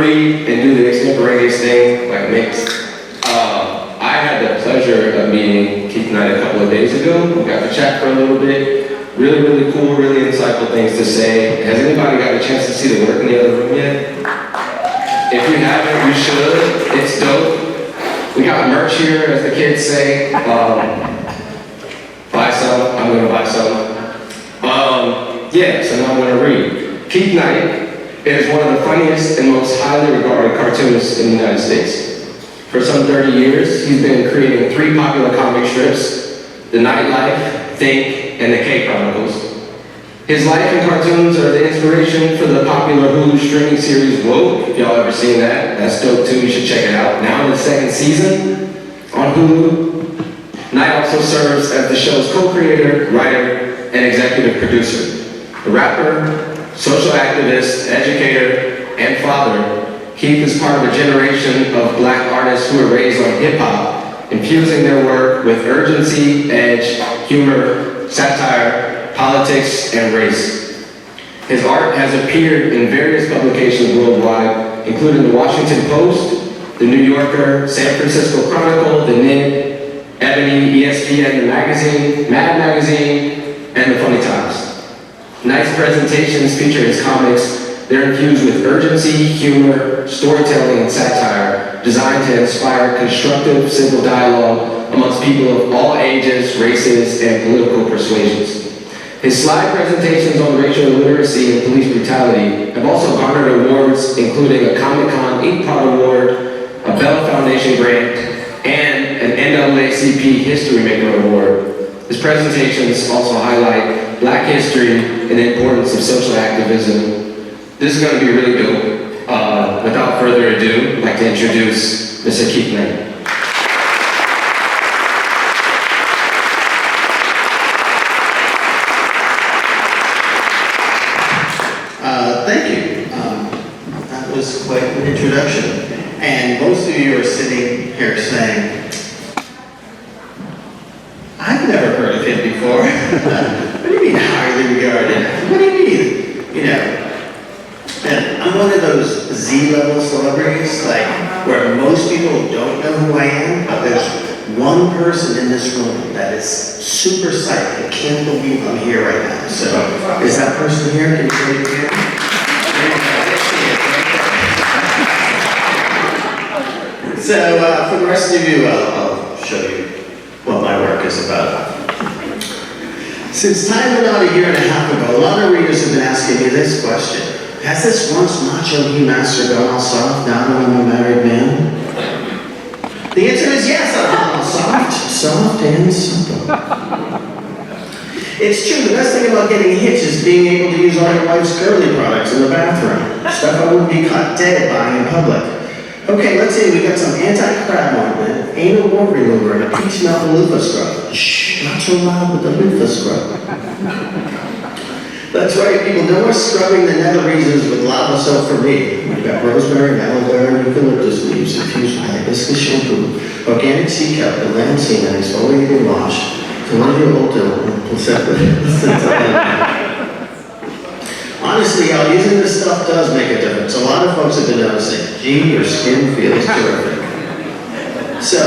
read and do the extemporaneous thing, like mix. I had the pleasure of meeting Keith Knight a couple of days ago. We got to chat for a little bit. Really, really cool, really insightful things to say. Has anybody got a chance to see the work in the other room yet? If you haven't, you should. It's dope. We got merch here, as the kids say. Buy some. I'm gonna buy some. Yeah, so now I'm gonna read. Keith Knight is one of the funniest and most highly regarded cartoonists in the United States. For some 30 years, he's been creating 3 popular comic strips, The Nightlife, Think, and The K Chronicles. His life and cartoons are the inspiration for the popular Hulu streaming series Woke. If y'all ever seen that, that's dope too, you should check it out. Now in the 2nd season on Hulu. Knight also serves as the show's co-creator, writer, and executive producer. A rapper, social activist, educator, and father, Keith is part of a generation of Black artists who were raised on hip-hop, infusing their work with urgency, edge, humor, satire, politics, and race. His art has appeared in various publications worldwide, including the Washington Post, the New Yorker, San Francisco Chronicle, the Nib, Ebony, ESPN, The Magazine, Mad Magazine, and the Funny Times. Knight's presentations feature his comics. They're infused with urgency, humor, storytelling, and satire, designed to inspire constructive civil dialogue amongst people of all ages, races, and political persuasions. His slide presentations on racial illiteracy and police brutality have also garnered awards, including a Comic-Con Ink Pot Award, a Bell Foundation grant, and an NAACP History Maker Award. His presentations also highlight Black history and the importance of social activism. This is going to be really dope. Without further ado, I'd like to introduce Mr. Keith Knight. Thank you. That was quite an introduction. And most of you are sitting here saying, I've never heard of him before. What do you mean highly regarded? What do you mean? You know, and I'm one of those Z-level celebrities, like, where most people don't know who I am, but there's one person in this room that is super psyched and can't believe I'm here right now. So, is that person here? Can you show your hand? So, for the rest of you, I'll show you what my work is about. Since time went out a year and a half ago, a lot of readers have been asking me this question. Has this once macho he master gone all soft now that I'm a married man? The answer is yes, I've gone all soft and simple. It's true, the best thing about getting hitched is being able to use all your wife's girly products in the bathroom. Stuff I wouldn't be caught dead buying in public. Okay, let's say we got some anti-crab ointment, anal wart remover, and a peach mouth loofah scrub. Shh, not so loud with the loofah scrub. That's right, people, no more scrubbing the nether regions with lava soap for me. We've got rosemary, aloe vera, and eucalyptus leaves infused with hibiscus shampoo, organic sea kelp, and lamb semen exfoliating wash, Columbia Ultra, and placenta. Honestly, y'all, using this stuff does make a difference. A lot of folks have been noticing, gee, your skin feels terrific. So,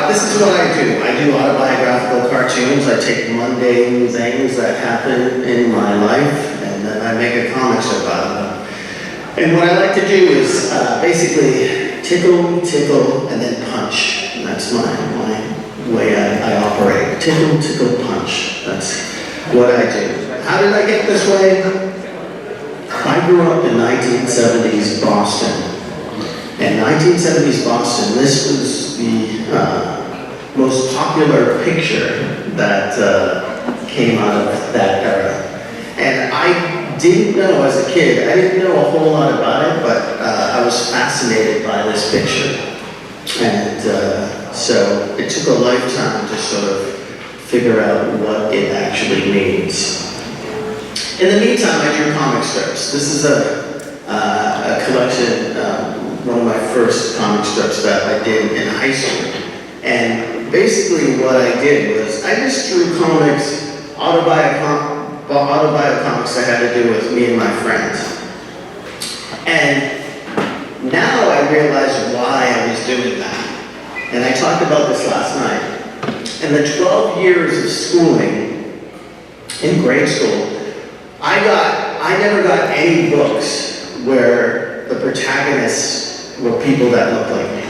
this is what I do. I do autobiographical cartoons. I take mundane things that happen in my life, and then I make a comics about them. And what I like to do is basically tickle, tickle, and then punch. And that's my way I operate. Tickle, tickle, punch. That's what I do. How did I get this way? I grew up in 1970s Boston. In 1970s Boston, this was the most popular picture that came out of that era. And I didn't know as a kid, I didn't know a whole lot about it, but I was fascinated by this picture. And so it took a lifetime to sort of figure out what it actually means. In the meantime, I drew comic strips. This is a collection, one of my first comic strips that I did in high school. And basically what I did was, I just drew comics, autobio comics that had to do with me and my friends. And Now I realize why I was doing that. And I talked about this last night. In the 12 years of schooling, in grade school, I never got any books where the protagonists were people that looked like me.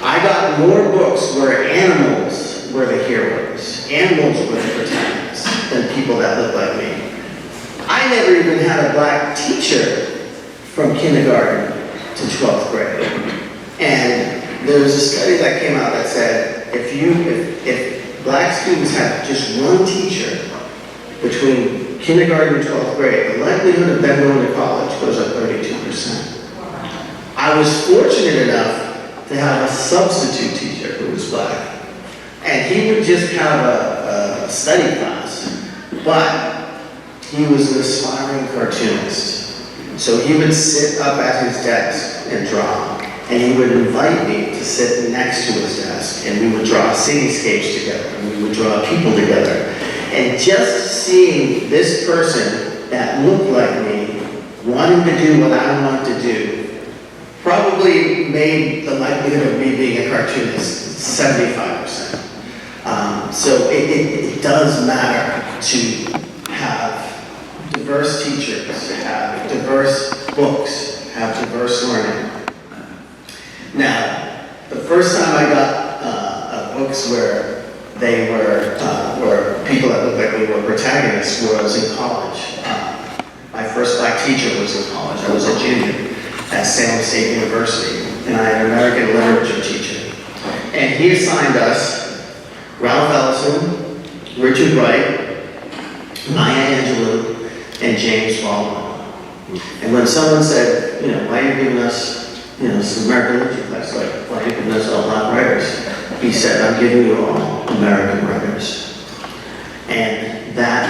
I got more books where animals were the heroes, animals were the protagonists, than people that looked like me. I never even had a black teacher from kindergarten to 12th grade. And there was a study that came out that said, if black students have just one teacher between kindergarten and 12th grade, the likelihood of them going to college goes up 32%. I was fortunate enough to have a substitute teacher who was black. And he would just have a study class, but he was an aspiring cartoonist. So he would sit up at his desk and draw. And he would invite me to sit next to his desk, and we would draw cityscapes together, and we would draw people together. And just seeing this person that looked like me, wanting to do what I wanted to do, probably made the likelihood of me being a cartoonist 75%. So it does matter to have diverse teachers, have diverse books, have diverse learning. Now, the first time I got books where they were people that looked like me were protagonists was in college. My first black teacher was in college. I was a junior at Salem State University, and I had an American literature teacher. And he assigned us Ralph Ellison, Richard Wright, Maya Angelou, and James Baldwin. And when someone said, why are you giving us some American literature class, like, why are you giving us all black writers? He said, I'm giving you all American writers. And that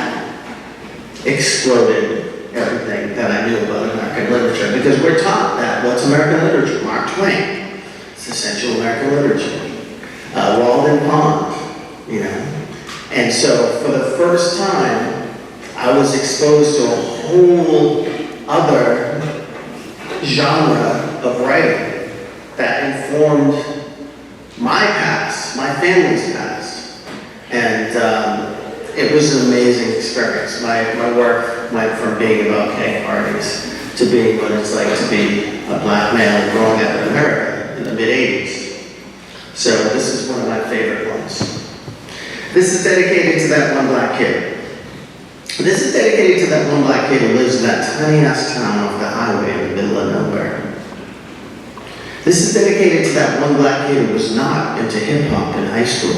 exploded everything that I knew about American literature, because we're taught that. What's American literature? Mark Twain. It's essential American literature. Walden Pond, And so for the first time, I was exposed to a whole other genre of writing that informed my past, my family's past. And it was an amazing experience. My work went from being about cake parties to being what it's like to be a black male growing up in America in the mid-'80s. So this is one of my favorite ones. This is dedicated to that one black kid. This is dedicated to that one black kid who lives in that tiny-ass town off the highway in the middle of nowhere. This is dedicated to that one black kid who was not into hip-hop in high school.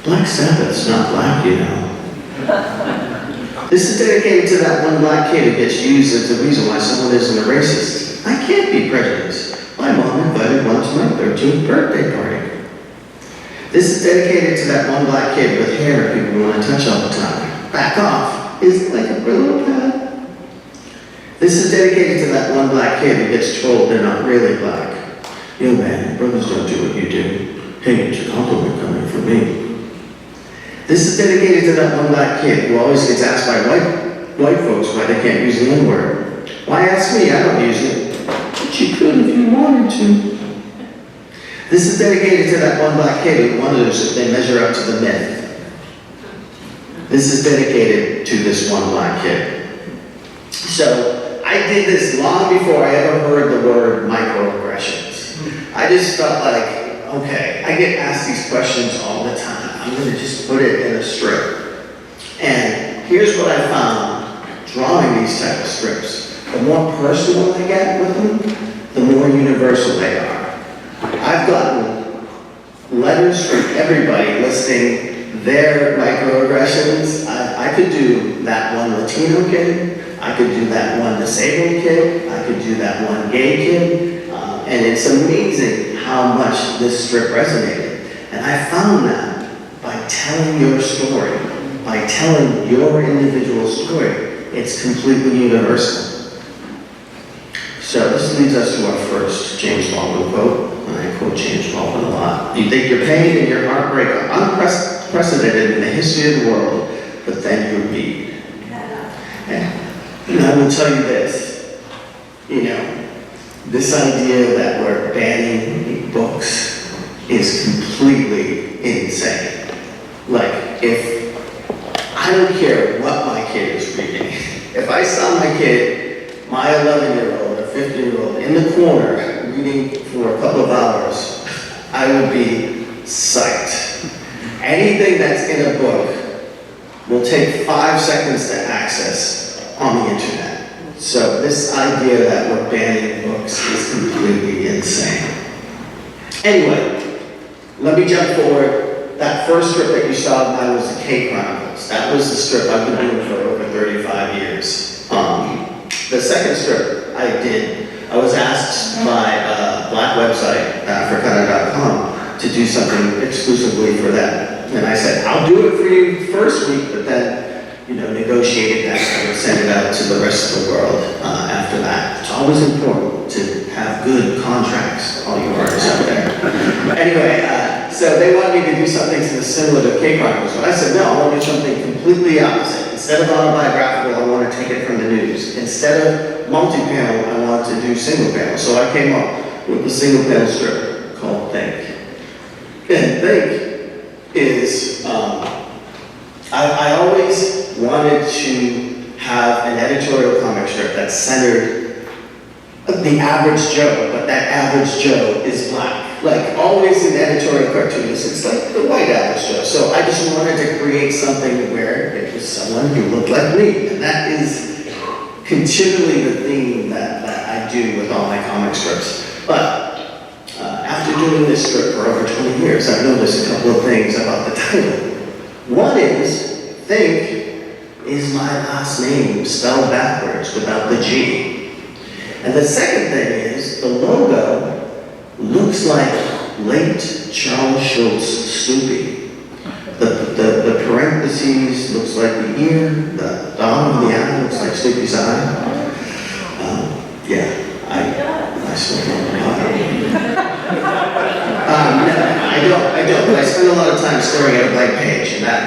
Black Sabbath's not black, This is dedicated to that one black kid who gets used as the reason why someone isn't a racist. I can't be prejudiced. My mom invited one to my 13th birthday party. This is dedicated to that one black kid with hair people want to touch all the time. Back off. Is it like a Brillo pad? This is dedicated to that one black kid who gets told they're not really black. Yo man, brothers don't do what you do. Hey, it's a compliment coming from me. This is dedicated to that one black kid who always gets asked by white folks why they can't use the N-word. Why ask me? I don't use it. But you could if you wanted to. This is dedicated to that one black kid who wonders if they measure up to the myth. This is dedicated to this one black kid. So I did this long before I ever heard the word microaggressions. I just felt like, okay, I get asked these questions all the time. I'm going to just put it in a strip. And here's what I found drawing these type of strips. The more personal I get with them, the more universal they are. I've gotten letters from everybody listing their microaggressions. I could do that one Latino kid. I could do that one disabled kid. I could do that one gay kid. And it's amazing how much this strip resonated. And I found that by telling your story, by telling your individual story, it's completely universal. So this leads us to our first James Baldwin quote, and I quote James Baldwin a lot. You think your pain and your heartbreak are unprecedented in the history of the world, but then you read. And I will tell you this, This idea that we're banning books is completely insane. Like, I don't care what my kid is reading. If I saw my kid, my 11-year-old or 15-year-old in the corner reading for a couple of hours, I would be psyched. Anything that's in a book will take 5 seconds to access on the internet. So this idea that we're banning books is completely insane. Anyway, let me jump forward. That first strip that you saw of mine was the K Chronicles. That was the strip I've been doing for over 35 years. The second strip I did, I was asked by a black website, Africana.com, to do something exclusively for them. And I said, I'll do it for you first week, but then, negotiated that I would send it out to the rest of the world after that. It's always important to have good contracts, all you artists out there. Anyway, so they wanted me to do something similar to K Chronicles, but I said, no, I want to do something completely opposite. Instead of autobiographical, I want to take it from the news. Instead of multi-panel, I want to do single panel. So I came up with a single panel strip called Think. And Think is, I always wanted to have an editorial comic strip that centered the average Joe, but that average Joe is black. Like always in editorial cartoons, it's like the white average Joe. So I just wanted to create something where it was someone who looked like me. And that is continually the theme that I do with all my comic strips. But after doing this strip for over 20 years, I've noticed a couple of things about the title. One is, Think is my last name spelled backwards without the G. And the second thing is, the logo looks like late Charles Schultz Snoopy. The parentheses looks like the ear, the dog of the eye looks like Snoopy's eye. I swear I don't, but I spend a lot of time staring at a blank page, and that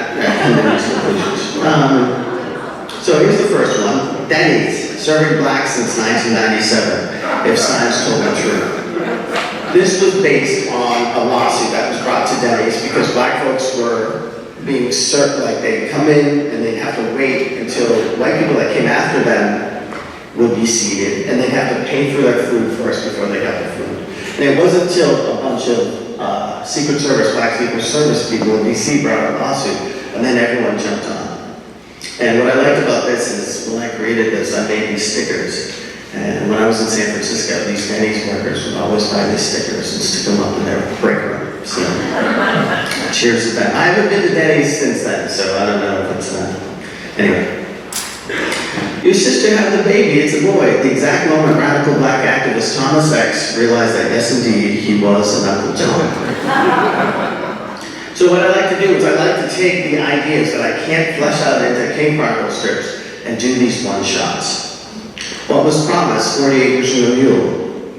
leads to conclusions. So here's the first one. Denny's, serving blacks since 1997, if science told the truth. This was based on a lawsuit that was brought to Denny's because black folks were being served, like they'd come in and they'd have to wait until white people that came after them would be seated, and they'd have to pay for their food first before they got the food. And it wasn't until a bunch of Secret Service, black Secret Service people in DC brought a lawsuit, and then everyone jumped on. And what I liked about this is when I created this, I made these stickers. And when I was in San Francisco, these Denny's workers would always buy these stickers and stick them up in their break room. So, cheers to that. I haven't been to Denny's since then, so I don't know if it's anyway. Your sister had the baby, it's a boy. At the exact moment, radical black activist Thomas X realized that yes, indeed, he was an Uncle Tom. So what I like to do is I like to take the ideas that I can't flesh out into K Chronicle strips and do these one-shots. What was promised, 40 acres from a mule?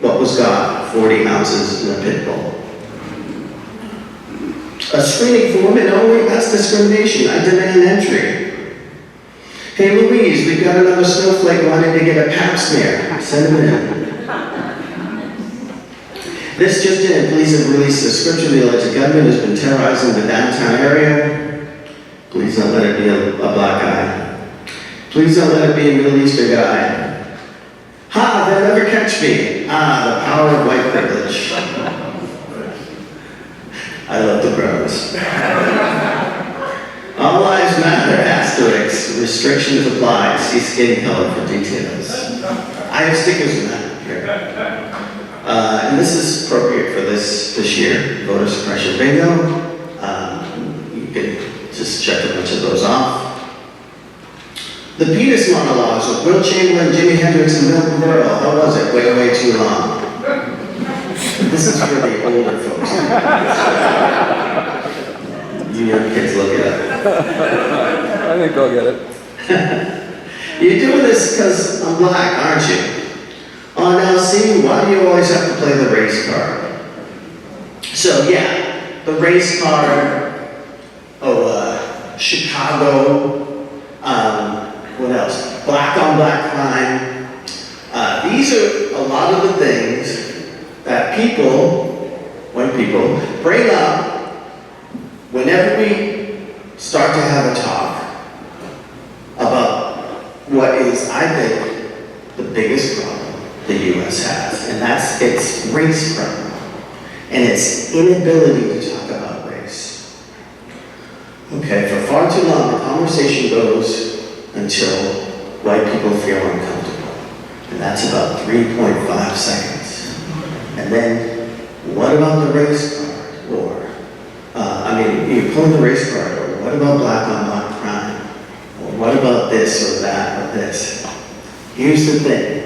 What was got, 40 ounces in a pit bull? A screening for women only? That's discrimination. I demand entry. Hey Louise, we've got another snowflake wanting to get a pap smear. Send him in. This just in, police have released a description the alleged gunman has been terrorizing the downtown area. Please don't let it be a black guy. Please don't let it be a Middle Eastern guy. Ha, they'll never catch me. The power of white privilege. I love the pros. All lives matter, asterisk, restrictions apply, see skin color for details. I have stickers in that here. And this is appropriate for this year, voter suppression bingo. You can just check a bunch of those off. The penis monologues with Will Chamberlain, Jimi Hendrix, and Bill Burrell. How was it? Way too long. This is for the older folks. You young kids, look it up. I think I'll get it. You're doing this because I'm black, aren't you? Oh, now see, why do you always have to play the race card? So yeah, the race card, Chicago, what else? Black on black crime. These are a lot of the things that people, white people, bring up whenever we start to have a talk about what is, I think, the biggest problem the U.S. has, and that's its race problem, and its inability to talk about race. Okay, for far too long, the conversation goes until white people feel uncomfortable, and that's about 3.5 seconds. And then, what about the race card? Or, you pull the race card, or what about black on black crime? Or what about this or that or this? Here's the thing.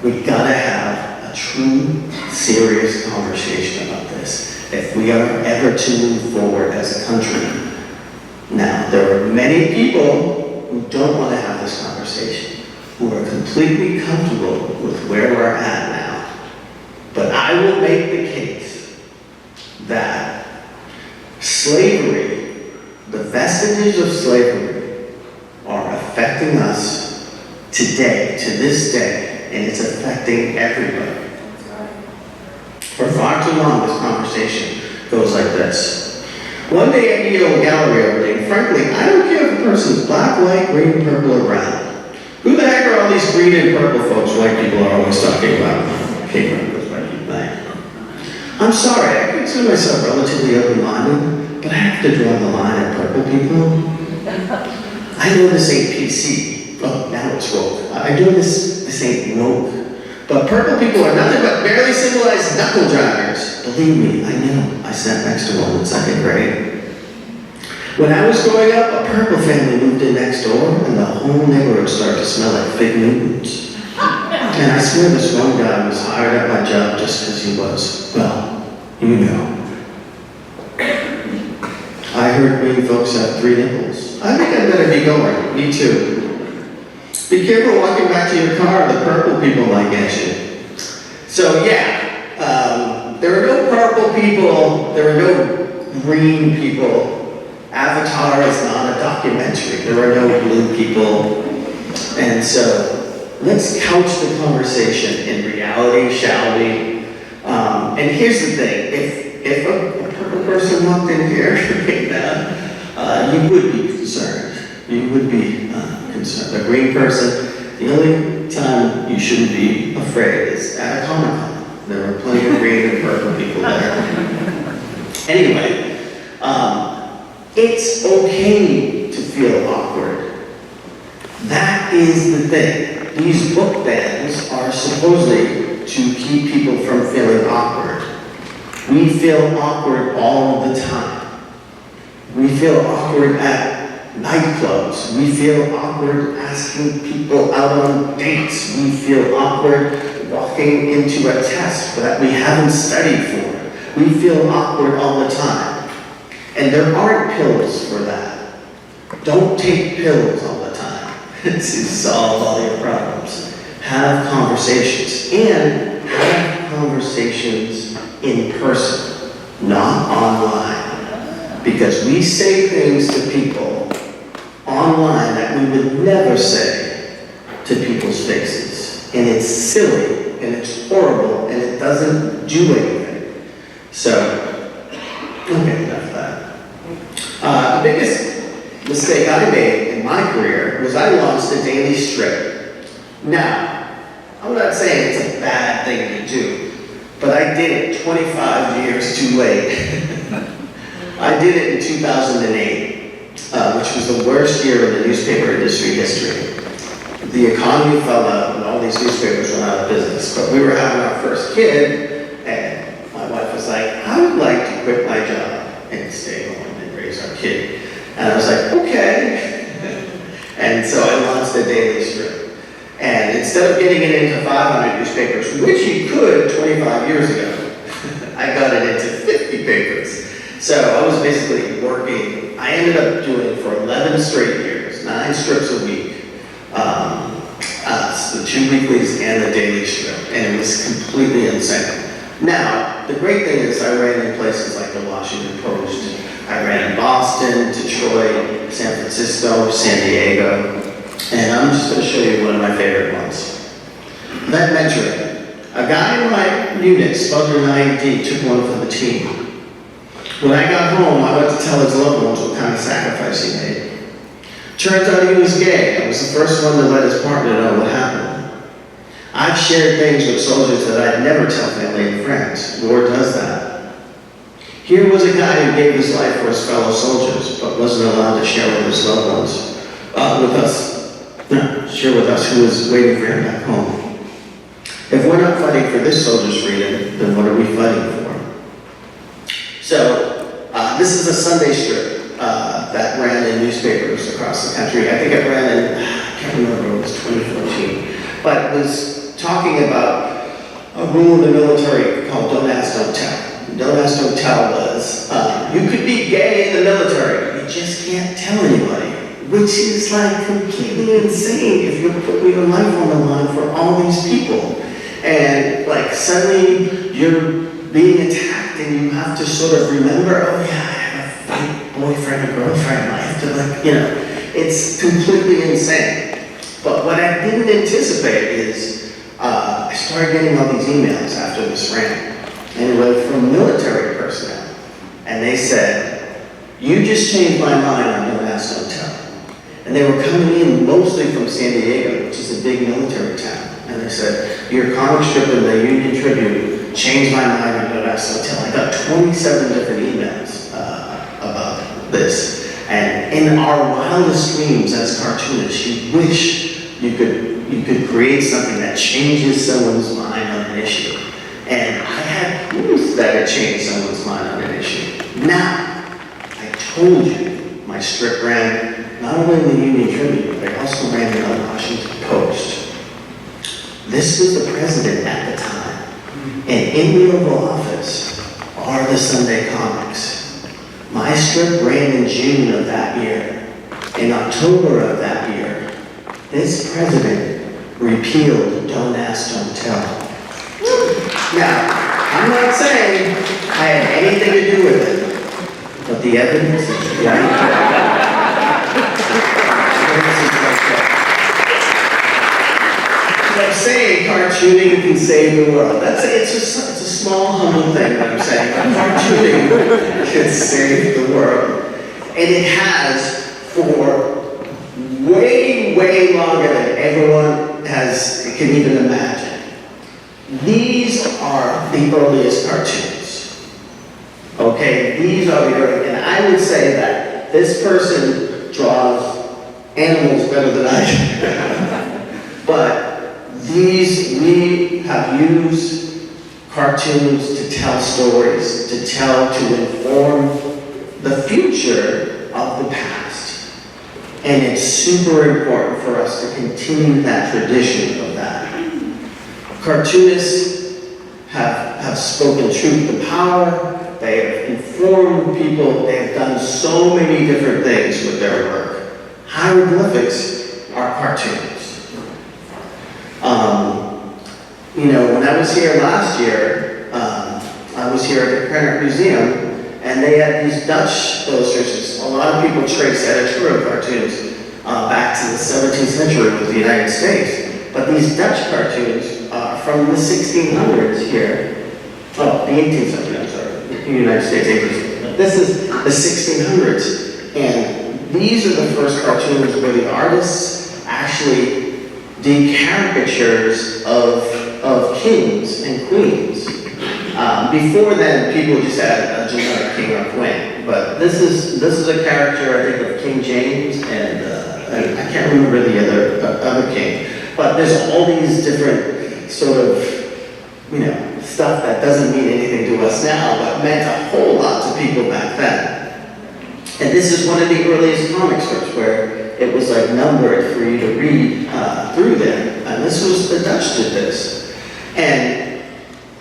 We gotta have a true, serious conversation about this if we are ever to move forward as a country. Now, there are many people who don't want to have this conversation, who are completely comfortable with where we're at now. But I will make the case that slavery, the vestiges of slavery, are affecting us today, to this day, and it's affecting everybody. For far too long, this conversation goes like this. One day at Yale Gallery opening, frankly, I don't care if a person's black, white, green, purple, or brown. Who the heck are all these green and purple folks white people are always talking about? Okay, white people. I'm sorry, I consider myself relatively open-minded, but I have to draw the line at purple people. I know this ain't PC. Oh, now it's woke. I know this ain't woke. But purple people are nothing but barely civilized knuckle draggers. Believe me, I know. I sat next to one in second grade. When I was growing up, a purple family moved in next door, and the whole neighborhood started to smell like fig Newtons. And I swear this one guy was hired at my job just because he was, well, you know. I heard green folks have 3 nipples. I think I better be going. Me too. Be careful walking back to your car, the purple people might get you. So yeah, there are no purple people, there are no green people. Avatar is not a documentary, there are no blue people. And so, let's couch the conversation in reality, shall we? And here's the thing, if a purple person walked in here right now, you would be concerned. You would be concerned. A green person, the only time you shouldn't be afraid is at a Comic-Con. There are plenty of green and purple people there. Anyway, it's okay to feel awkward. That is the thing. These book bans are supposedly to keep people from feeling awkward. We feel awkward all the time. We feel awkward at nightclubs. We feel awkward asking people out on dates. We feel awkward walking into a test that we haven't studied for. We feel awkward all the time. And there aren't pills for that. Don't take pills all the time to solve all your problems. Have conversations, and have conversations in person, not online. Because we say things to people online that we would never say to people's faces. And it's silly, and it's horrible, and it doesn't do anything. So, okay, enough of that. The biggest mistake I made in my career was I launched a daily strip. Now, I'm not saying it's a bad thing to do, but I did it 25 years too late. I did it in 2008, which was the worst year in the newspaper industry history. The economy fell out and all these newspapers went out of business, but we were having our first kid, and my wife was like, I would like to quit my job and stay home and raise our kid. And I was like, okay. And so I launched the daily strip. And instead of getting it into 500 newspapers, which you could 25 years ago, I got it into 50 papers. So I was basically working, I ended up doing for 11 straight years, 9 strips a week, the 2 weeklies and the daily strip, and it was completely insane. Now, the great thing is I ran in places like the Washington Post, I ran in Boston, Detroit, San Francisco, San Diego, and I'm just going to show you one of my favorite ones. Vet mentoring. A guy in my unit, spelled an IED, took one for the team. When I got home, I went to tell his loved ones what kind of sacrifice he made. Turns out he was gay. I was the first one to let his partner know what happened. I've shared things with soldiers that I'd never tell family and friends. War does that. Here was a guy who gave his life for his fellow soldiers, but wasn't allowed to share with his loved ones, share with us who was waiting for him back home. If we're not fighting for this soldier's freedom, then what are we fighting for? So, this is a Sunday strip that ran in newspapers across the country. I think it ran in, I can't remember, it was 2014. But it was talking about a rule in the military called Don't Ask, Don't Tell. Don't Ask, Don't Tell was, you could be gay in the military, you just can't tell anybody. Which is like completely insane if you're putting your life on the line for all these people. And like suddenly you're being attacked and you have to sort of remember, oh yeah, I have a fake boyfriend or girlfriend, I have to it's completely insane. But what I didn't anticipate is, I started getting all these emails after this rant, and it was from military personnel. And they said, you just changed my mind on Don't Ask, Don't Tell. And they were coming in mostly from San Diego, which is a big military town. And they said, your comic strip in the Union Tribune changed my mind on Don't Ask, Don't Tell. I got 27 different emails about this. And in our wildest dreams as cartoonists, you wish you could create something that changes someone's mind on an issue. And I had proof that it changed someone's mind on an issue. Now, I told you my strip ran not only in the Union Tribune, but I also ran in the Washington Post. This was the president at the time. And in the Oval Office are the Sunday comics. My strip ran in June of that year. In October of that year, this president repealed Don't Ask, Don't Tell. Now, I'm not saying I had anything to do with it, but the evidence is right. I'm saying cartooning can save the world. It's a small, humble thing that I'm saying. Cartooning can save the world. And it has for way, way longer than everyone can even imagine. These are the earliest cartoons. Okay, these are the earliest. And I would say that this person draws animals better than I do. But we have used cartoons to tell stories, to inform the future of the past. And it's super important for us to continue that tradition of that. Cartoonists have spoken truth to power, they have informed people, they have done so many different things with their work. Hieroglyphics are cartoons. When I was here last year, I was here at the Krenner Museum, and they had these Dutch illustrations. A lot of people trace editorial cartoons back to the 17th century with the United States. But these Dutch cartoons are from the 1600s here. Oh, the 18th century, I'm sorry. The United States, 18th. But this is the 1600s. And these are the first cartoons where the artists actually did caricatures of kings and queens. Before then, people just had a generic king or queen. But this is a character, I think, of King James, and I can't remember the other king. But there's all these different sort of, stuff that doesn't mean anything to us now, but meant a whole lot to people back then. And this is one of the earliest comic strips where it was like numbered for you to read through them. And the Dutch did this. And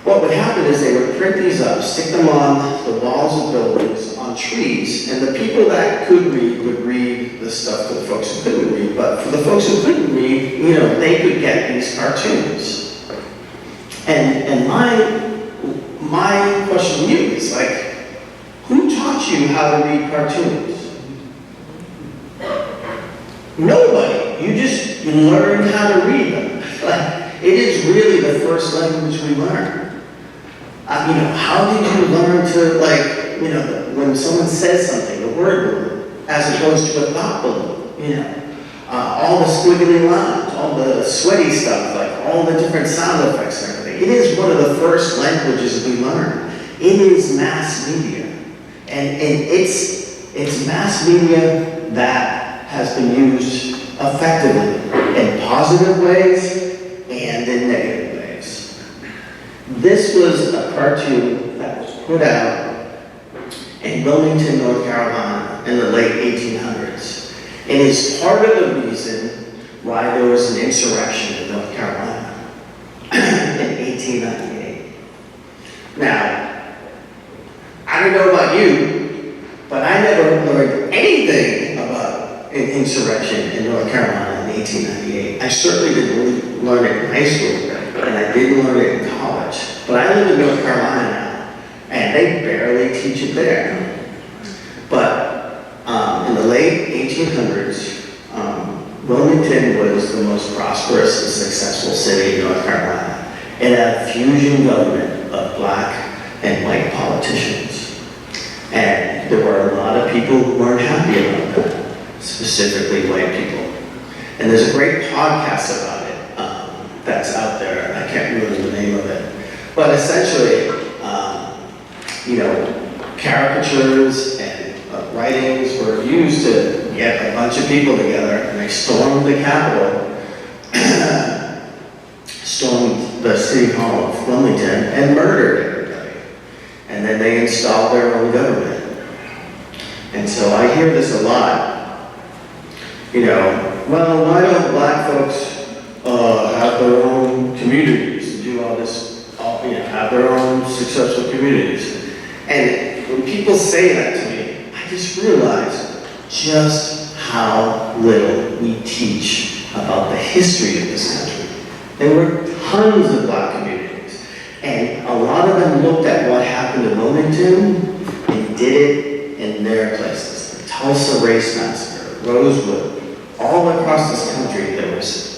what would happen is they would print these up, stick them on the walls of buildings, on trees, and the people that could read would read the stuff to the folks who couldn't read. But for the folks who couldn't read, they could get these cartoons. And my question to you is who taught you how to read cartoons? Nobody. You learned how to read them. It is first language we learned. How did you learn to, when someone says something, the word balloon, as opposed to a thought balloon, all the squiggly lines, all the sweaty stuff, all the different sound effects and everything. It is one of the first languages we learned. It is mass media. And it's mass media that has been used effectively in positive ways and in negative ways. This was a cartoon that was put out in Wilmington, North Carolina in the late 1800s. And is part of the reason why there was an insurrection in North Carolina in 1898. Now, I don't know about you, but I never learned anything about an insurrection in North Carolina in 1898. I certainly didn't learn it in high school, and I didn't learn it in college. But I live in North Carolina now, and they barely teach it there. But in the late 1800s, Wilmington was the most prosperous and successful city in North Carolina. It had a fusion government of black and white politicians. And there were a lot of people who weren't happy about that, specifically white people. And there's a great podcast about it that's out there. I can't remember the name of it. But essentially, caricatures and writings were used to get a bunch of people together, and they stormed the Capitol, stormed the City Hall of Wilmington, and murdered everybody. And then they installed their own government. And so I hear this a lot. Well, why don't black folks have their own communities and do all this, have their own successful communities? And when people say that to me, I just realize just how little we teach about the history of this country. There were tons of black communities, and a lot of them looked at what happened in Wilmington and did it in their places. The Tulsa Race Massacre, Rosewood, all across this country, there was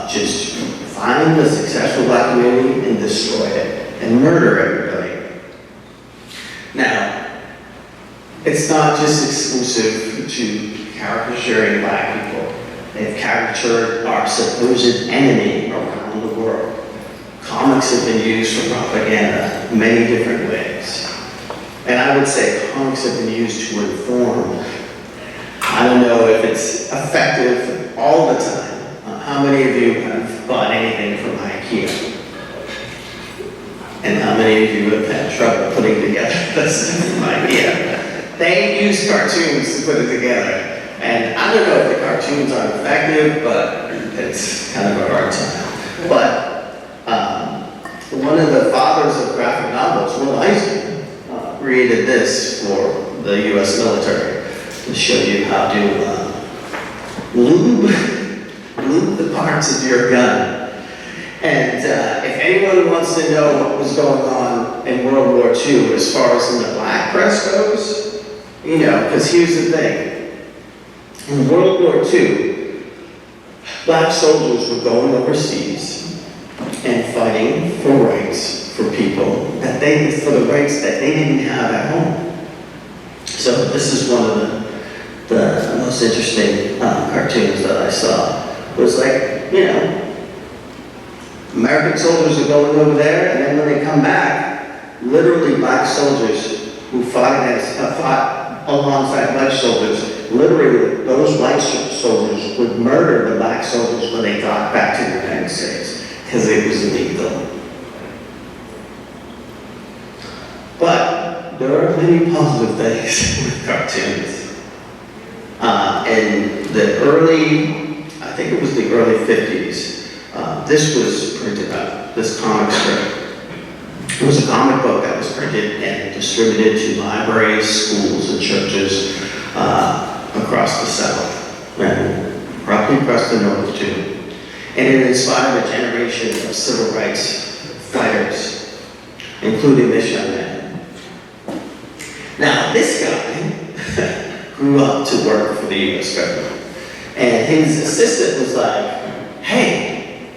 just find the successful black community and destroy it and murder everybody. Now, it's not just exclusive to caricaturing black people. They've caricatured our supposed enemy around the world. Comics have been used for propaganda in many different ways. And I would say comics have been used to inform. I don't know if it's effective all the time. How many of you have bought anything from IKEA? And how many of you have had trouble putting together this stuff from IKEA? They use cartoons to put it together. And I don't know if the cartoons are effective, but it's kind of a hard time. But one of the fathers of graphic novels, Will Eisner, created this for the U.S. military to show you how to lube the parts of your gun. And if anyone wants to know what was going on in World War II as far as in the black press goes, because here's the thing. In World War II, black soldiers were going overseas and fighting for rights for people for the rights that they didn't have at home. So this is one of the most interesting cartoons that I saw. It was American soldiers are going over there, and then when they come back, literally black soldiers who fought alongside white soldiers, literally those white soldiers would murder the black soldiers when they got back to the United States, because it was illegal. But there are many positive things with cartoons. In the I think it was the early 50s, this was printed out, this comic strip. It was a comic book that was printed and distributed to libraries, schools, and churches across the South, and probably across the North too. And it inspired a generation of civil rights fighters, including this young man. Now, this guy grew up to work for the U.S. government. And his assistant was like, hey,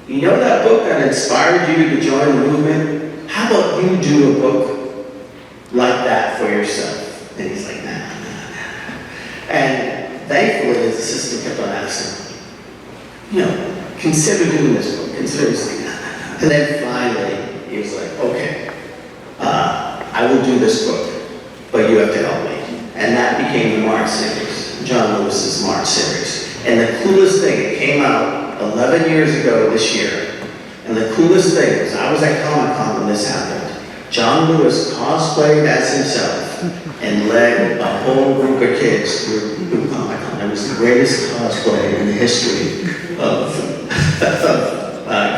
you know that book that inspired you to join the movement? How about you do a book like that for yourself? And he's like, nah. And thankfully, his assistant kept on asking, consider doing this book, consider this. And then finally, he was like, okay, I will do this book, but you have to help me. And that became the March series, John Lewis's March series. And the coolest thing, it came out 11 years ago this year. And the coolest thing was I was at Comic-Con when this happened. John Lewis cosplayed as himself and led a whole group of kids through Comic-Con. It was the greatest cosplay in the history of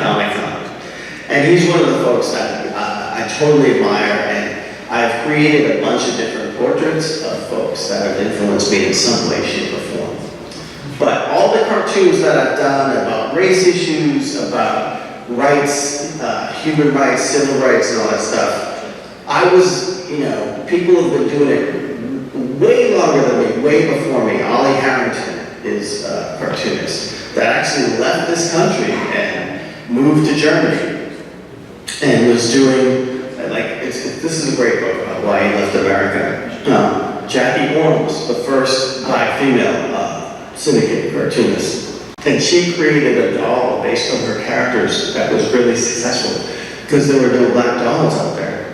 Comic-Con. And he's one of the folks that I totally admire, and I've created a bunch of different portraits of folks that have influenced me in some way, shape, or form. But all the cartoons that I've done about race issues, about rights, human rights, civil rights, and all that stuff, people have been doing it way longer than me, way before me. Ollie Harrington is a cartoonist that actually left this country and moved to Germany and was doing, this is a great book about why he left America. Jackie Orms, the first black female syndicate cartoonist. And she created a doll based on her characters that was really successful because there were no black dolls out there.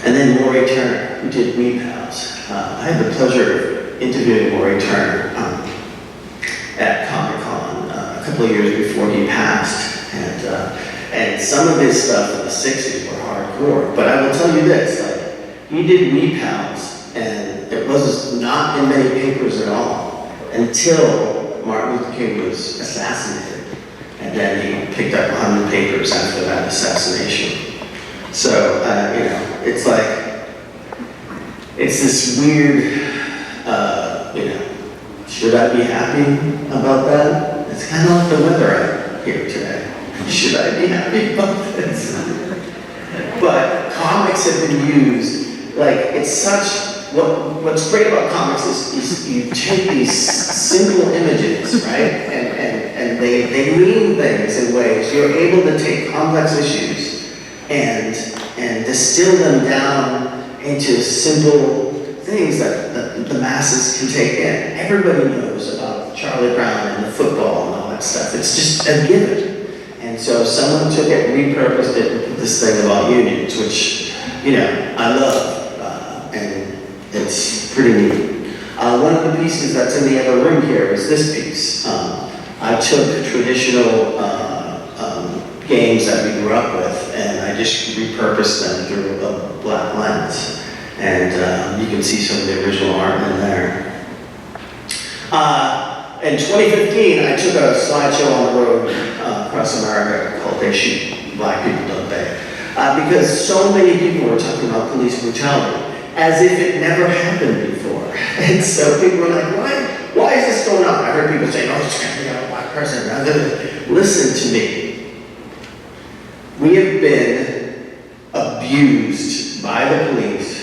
And then Maury Turner, who did Me Pals. I had the pleasure of interviewing Maury Turner at Comic-Con a couple of years before he passed. And some of his stuff in the 60s were hardcore. But I will tell you this, he did Me Pals, and it was not in many papers at all until Martin Luther King was assassinated. And then he picked up 100 papers after that assassination. So, it's this weird, should I be happy about that? It's kind of like the weather out here today. Should I be happy about this? But comics have been used, it's such, what's great about comics is you take these simple images, right? And they mean things in ways. You're able to take complex issues and distill them down into simple things that the masses can take in. Everybody knows about Charlie Brown and the football and all that stuff. It's just a given. And so someone took it, repurposed it, and put this thing about unions, which, I love. And it's pretty neat. One of the pieces that's in the other room here is this piece. I took traditional games that we grew up with, and I just repurposed them through a black lens. And you can see some of the original art in there. In 2015, I took a slideshow on the road across America called They Shoot Black People Don't They? Because so many people were talking about police brutality as if it never happened before. And so people were like, why is this going on? I heard people say, it's going to be a black person. Listen to me. We have been abused by the police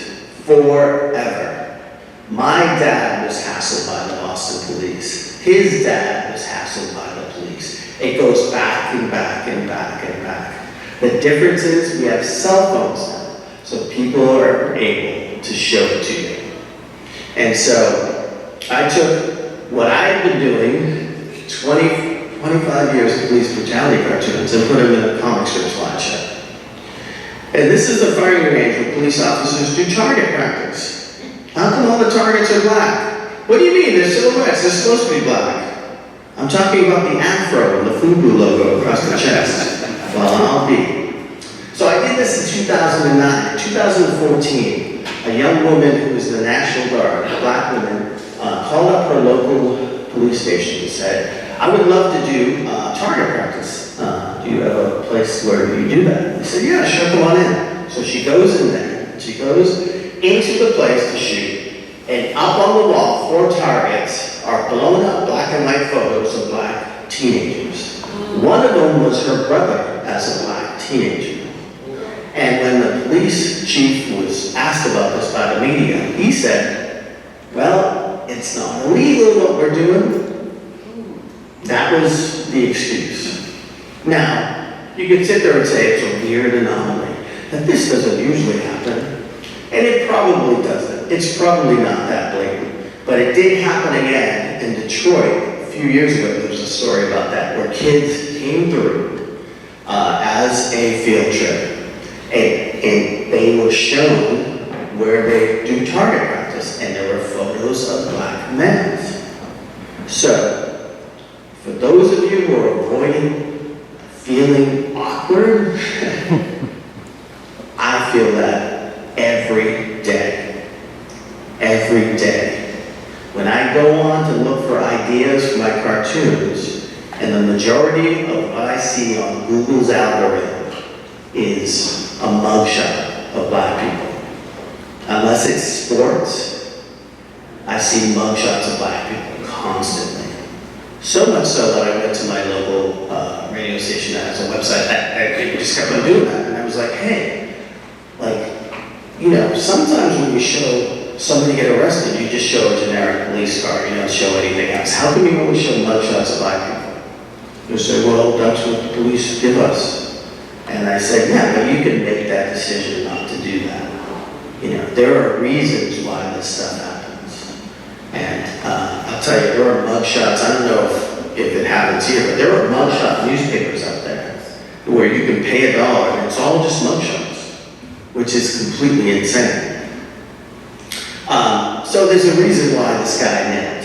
forever. My dad was hassled by the Boston police. His dad was hassled by the police. It goes back and back and back and back. The difference is we have cell phones now, so people are able to show it to you. And so I took what I had been doing 25 years of police brutality cartoons and put them in a comic strip slideshow. And this is the firing range where police officers do target practice. How come all the targets are black? What do you mean? They're silhouettes. They're supposed to be black. I'm talking about the afro and the FUBU logo across the chest. Well, I'll be. So I did this in 2009. 2014, a young woman who was in the National Guard, a black woman, called up her local police station and said, I would love to do target practice. Do you have a place where you do that? They said, yeah, sure, come on in. So she goes in there. She goes into the place to shoot. And up on the wall, 4 targets are blown up black and white photos of black teenagers. One of them was her brother as a black teenager. And when the police chief was asked about this by the media, he said, well, it's not illegal what we're doing. That was the excuse. Now, you could sit there and say it's a weird anomaly, that this doesn't usually happen, and it probably doesn't. It's probably not that blatant, but it did happen again in Detroit a few years ago. There was a story about that, where kids came through as a field trip, and they were shown where they do target practice, and there were photos of black males. So, for those of you who are avoiding feeling awkward, I feel that every day. Every day. When I go on to look for ideas for my cartoons, and the majority of what I see on Google's algorithm is a mugshot of black people. Unless it's sports, I see mugshots of black people constantly. So much so that I went to my local radio station that has a website, I just kept on doing that. And I was like, hey, like, you know, sometimes when you show somebody get arrested, you just show a generic police car, you don't show anything else. How come you always show mugshots of black people? You say, well, that's what the police give us. And I said, yeah, but you can make that decision not to do that. You know, there are reasons why this stuff happens. And I'll tell you, there are mugshots, I don't know if it happens here, but there are mugshot newspapers out there where you can pay $1 and it's all just mugshots, which is completely insane. So there's a reason why this guy nailed.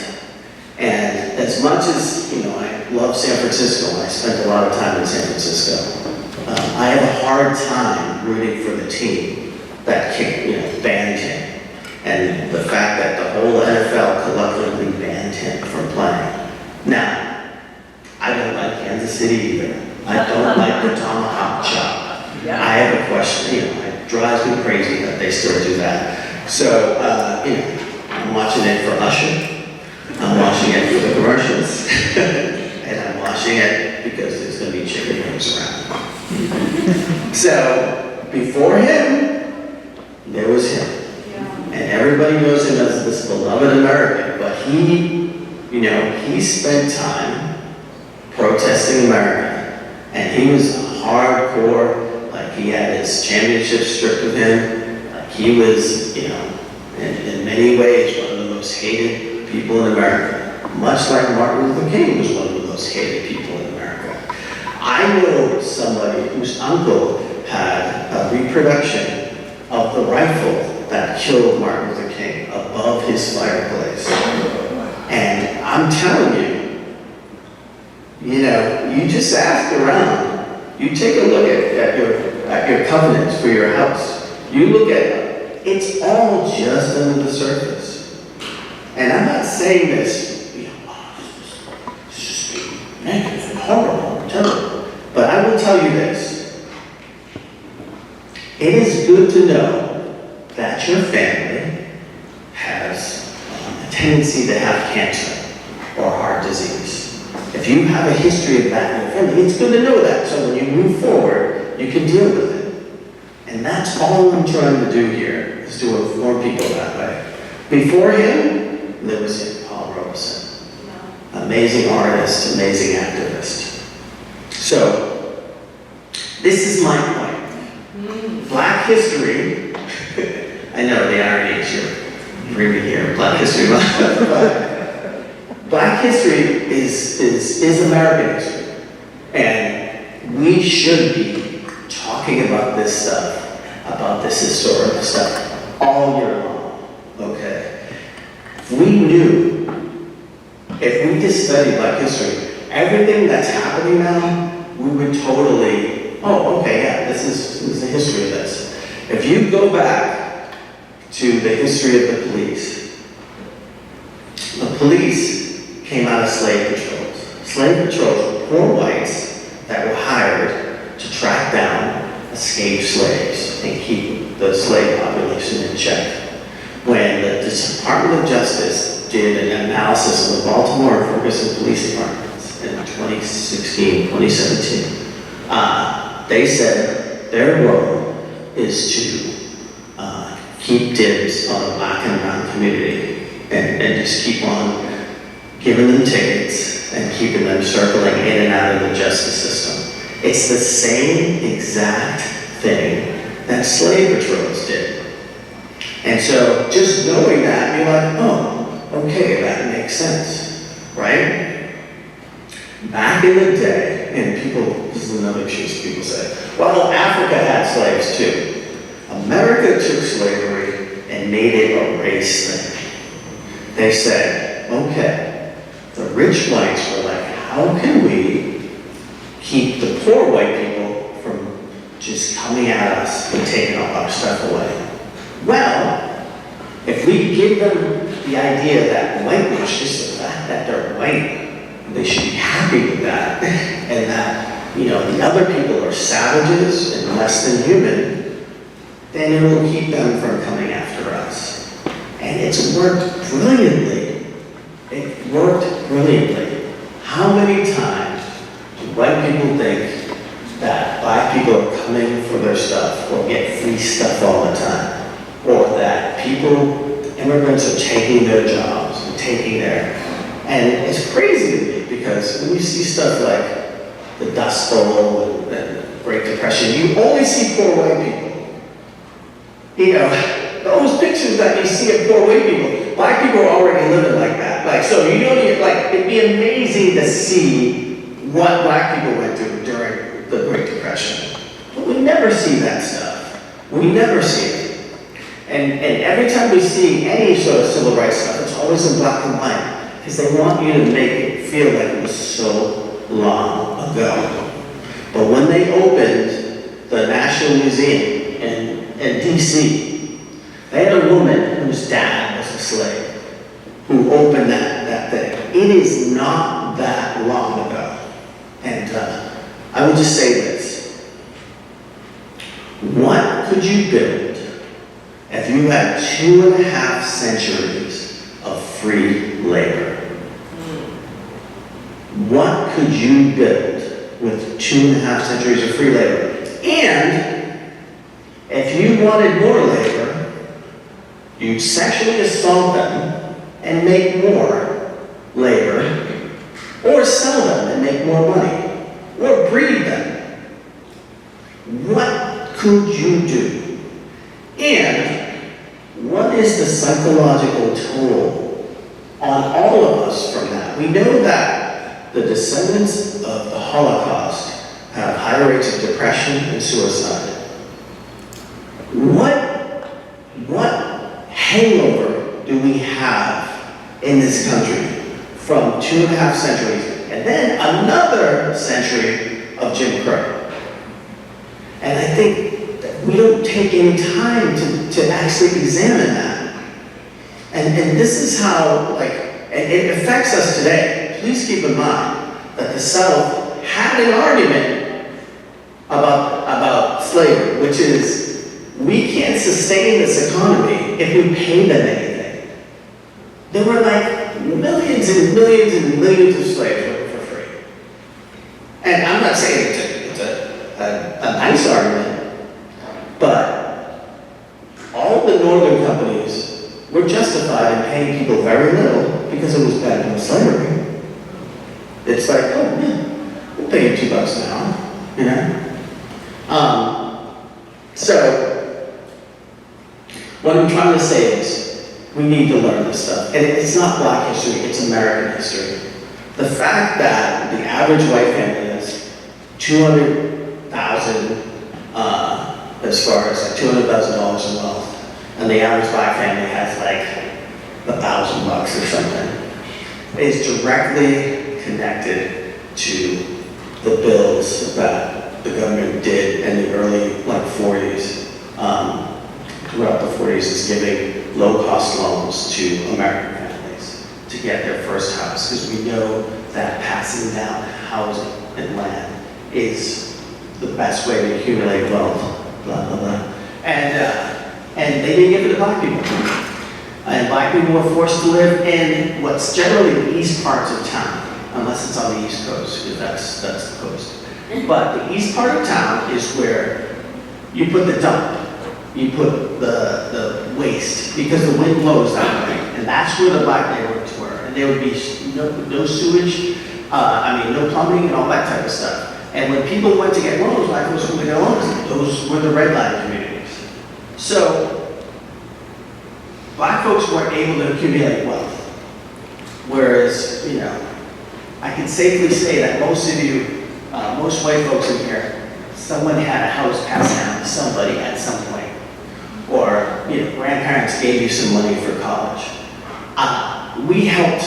And as much as, you know, I love San Francisco, and I spent a lot of time in San Francisco, I have a hard time rooting for the team that banned him. And the fact that the whole NFL collectively banned him from playing. Now, I don't like Kansas City either. I don't like the tomahawk chop. I have a question, you know, it drives me crazy that they still do that. So, you know, I'm watching it for Usher. I'm watching it for the commercials. And I'm watching it because there's going to be chicken wings around. So, before him, there was him. And everybody knows him as this beloved American, but he spent time protesting America. And he was hardcore, like he had his championship stripped of him. Like he was, you know, in many ways one of the most hated people in America. Much like Martin Luther King was one of the most hated people in America. I know somebody whose uncle had a reproduction of the rifle that killed Martin Luther King above his fireplace. And I'm telling you, you know, you just ask around. You take a look at your covenants for your house. You look at it, it's all just under the surface. And I'm not saying this, you know, oh, this is just negative and horrible and terrible. But I will tell you this. It is good to know that your family has a tendency to have cancer or heart disease. If you have a history of that in your family, it's good to know that. So when you move forward, you can deal with it. And that's all I'm trying to do here, is to inform people that way. Before him, there was him, Paul Robeson. Amazing artist, amazing activist. So, this is my point. Black history, I know the irony is you're bringing here Black History Month, but Black history is American history. And we should be talking about this stuff, about this historical stuff, all year long, okay? If we just studied Black history, everything that's happening now, we would totally, oh, okay, yeah, this is the history of this. If you go back to the history of the police came out of slave patrols. Slave patrols were poor whites that were hired to track down escaped slaves and keep the slave population in check. When the Department of Justice did an analysis of the Baltimore and Ferguson police departments in 2016, 2017, they said their role is to keep dibs on the black and brown community and just keep on giving them tickets and keeping them circling in and out of the justice system. It's the same exact thing that slave patrols did. And so just knowing that, you're like, oh, okay, that makes sense, right? Back in the day, and people, this is another excuse people say, well, Africa had slaves too. America took slavery and made it a race thing. They said, okay, the rich whites were like, how can we keep the poor white people from just coming at us and taking all our stuff away? Well, if we give them the idea that whitewash, just the fact that they're white, they should be happy with that, and that, you know, the other people are savages and less than human, then it will keep them from coming after us. And it's worked brilliantly. It worked brilliantly. How many times do white people think that black people are coming for their stuff or get free stuff all the time? Or that immigrants are taking their jobs and taking their, and it's crazy to me because when you see stuff like the Dust Bowl and Great Depression, you only see poor white people. You know, those pictures that you see of poor white people, black people are already living like that. Like, so you don't even, like, it'd be amazing to see what black people went through during the Great Depression. But we never see that stuff. We never see it. And every time we see any sort of civil rights stuff, it's always in black and white, because they want you to make it feel like it was so long ago. But when they opened the National Museum in D.C., they had a woman whose dad was a slave who opened that thing. It is not that long ago. And I will just say this. What could you build if you had 2.5 centuries of free labor? What could you build with 2.5 centuries of free labor? And if you wanted more labor, you'd sexually assault them and make more labor, or sell them and make more money, or breed them. What could you do? And what is the psychological toll on all of us from that? We know that the descendants of the Holocaust have higher rates of depression and suicide. What hangover do we have in this country from 2.5 centuries and then another century of Jim Crow? And I think that we don't take any time to actually examine that. And this is how, like, and it affects us today. Please keep in mind that the South had an argument about slavery, which is, we can't sustain this economy if we pay them anything. There were like millions and millions and millions of slaves working for free. And I'm not saying it's a nice argument, but all the northern companies were justified in paying people very little because it was better than slavery. It's like, oh yeah, we'll pay you $2 an hour, you know? So, what I'm trying to say is, we need to learn this stuff. And it's not Black history, it's American history. The fact that the average white family has $200,000, as far as like $200,000 in wealth, and the average Black family has like $1,000 or something, is directly connected to the bills that the government did in the early 40s. Throughout the 40s, is giving low-cost loans to American families to get their first house, because we know that passing down housing and land is the best way to accumulate wealth, blah, blah, blah. And they didn't give it to Black people. And Black people were forced to live in what's generally the east parts of town, unless it's on the East Coast, because that's the coast. But the east part of town is where you put the dump. You put the waste, because the wind blows that way, and that's where the Black neighborhoods were. And there would be no sewage, no plumbing and all that type of stuff. And when people went to get loans, black folks went to get loans, those were the red line communities. So, black folks weren't able to accumulate wealth. Whereas, I can safely say that most of you, most white folks in here, someone had a house passed down to somebody at some point. Or, grandparents gave you some money for college. We helped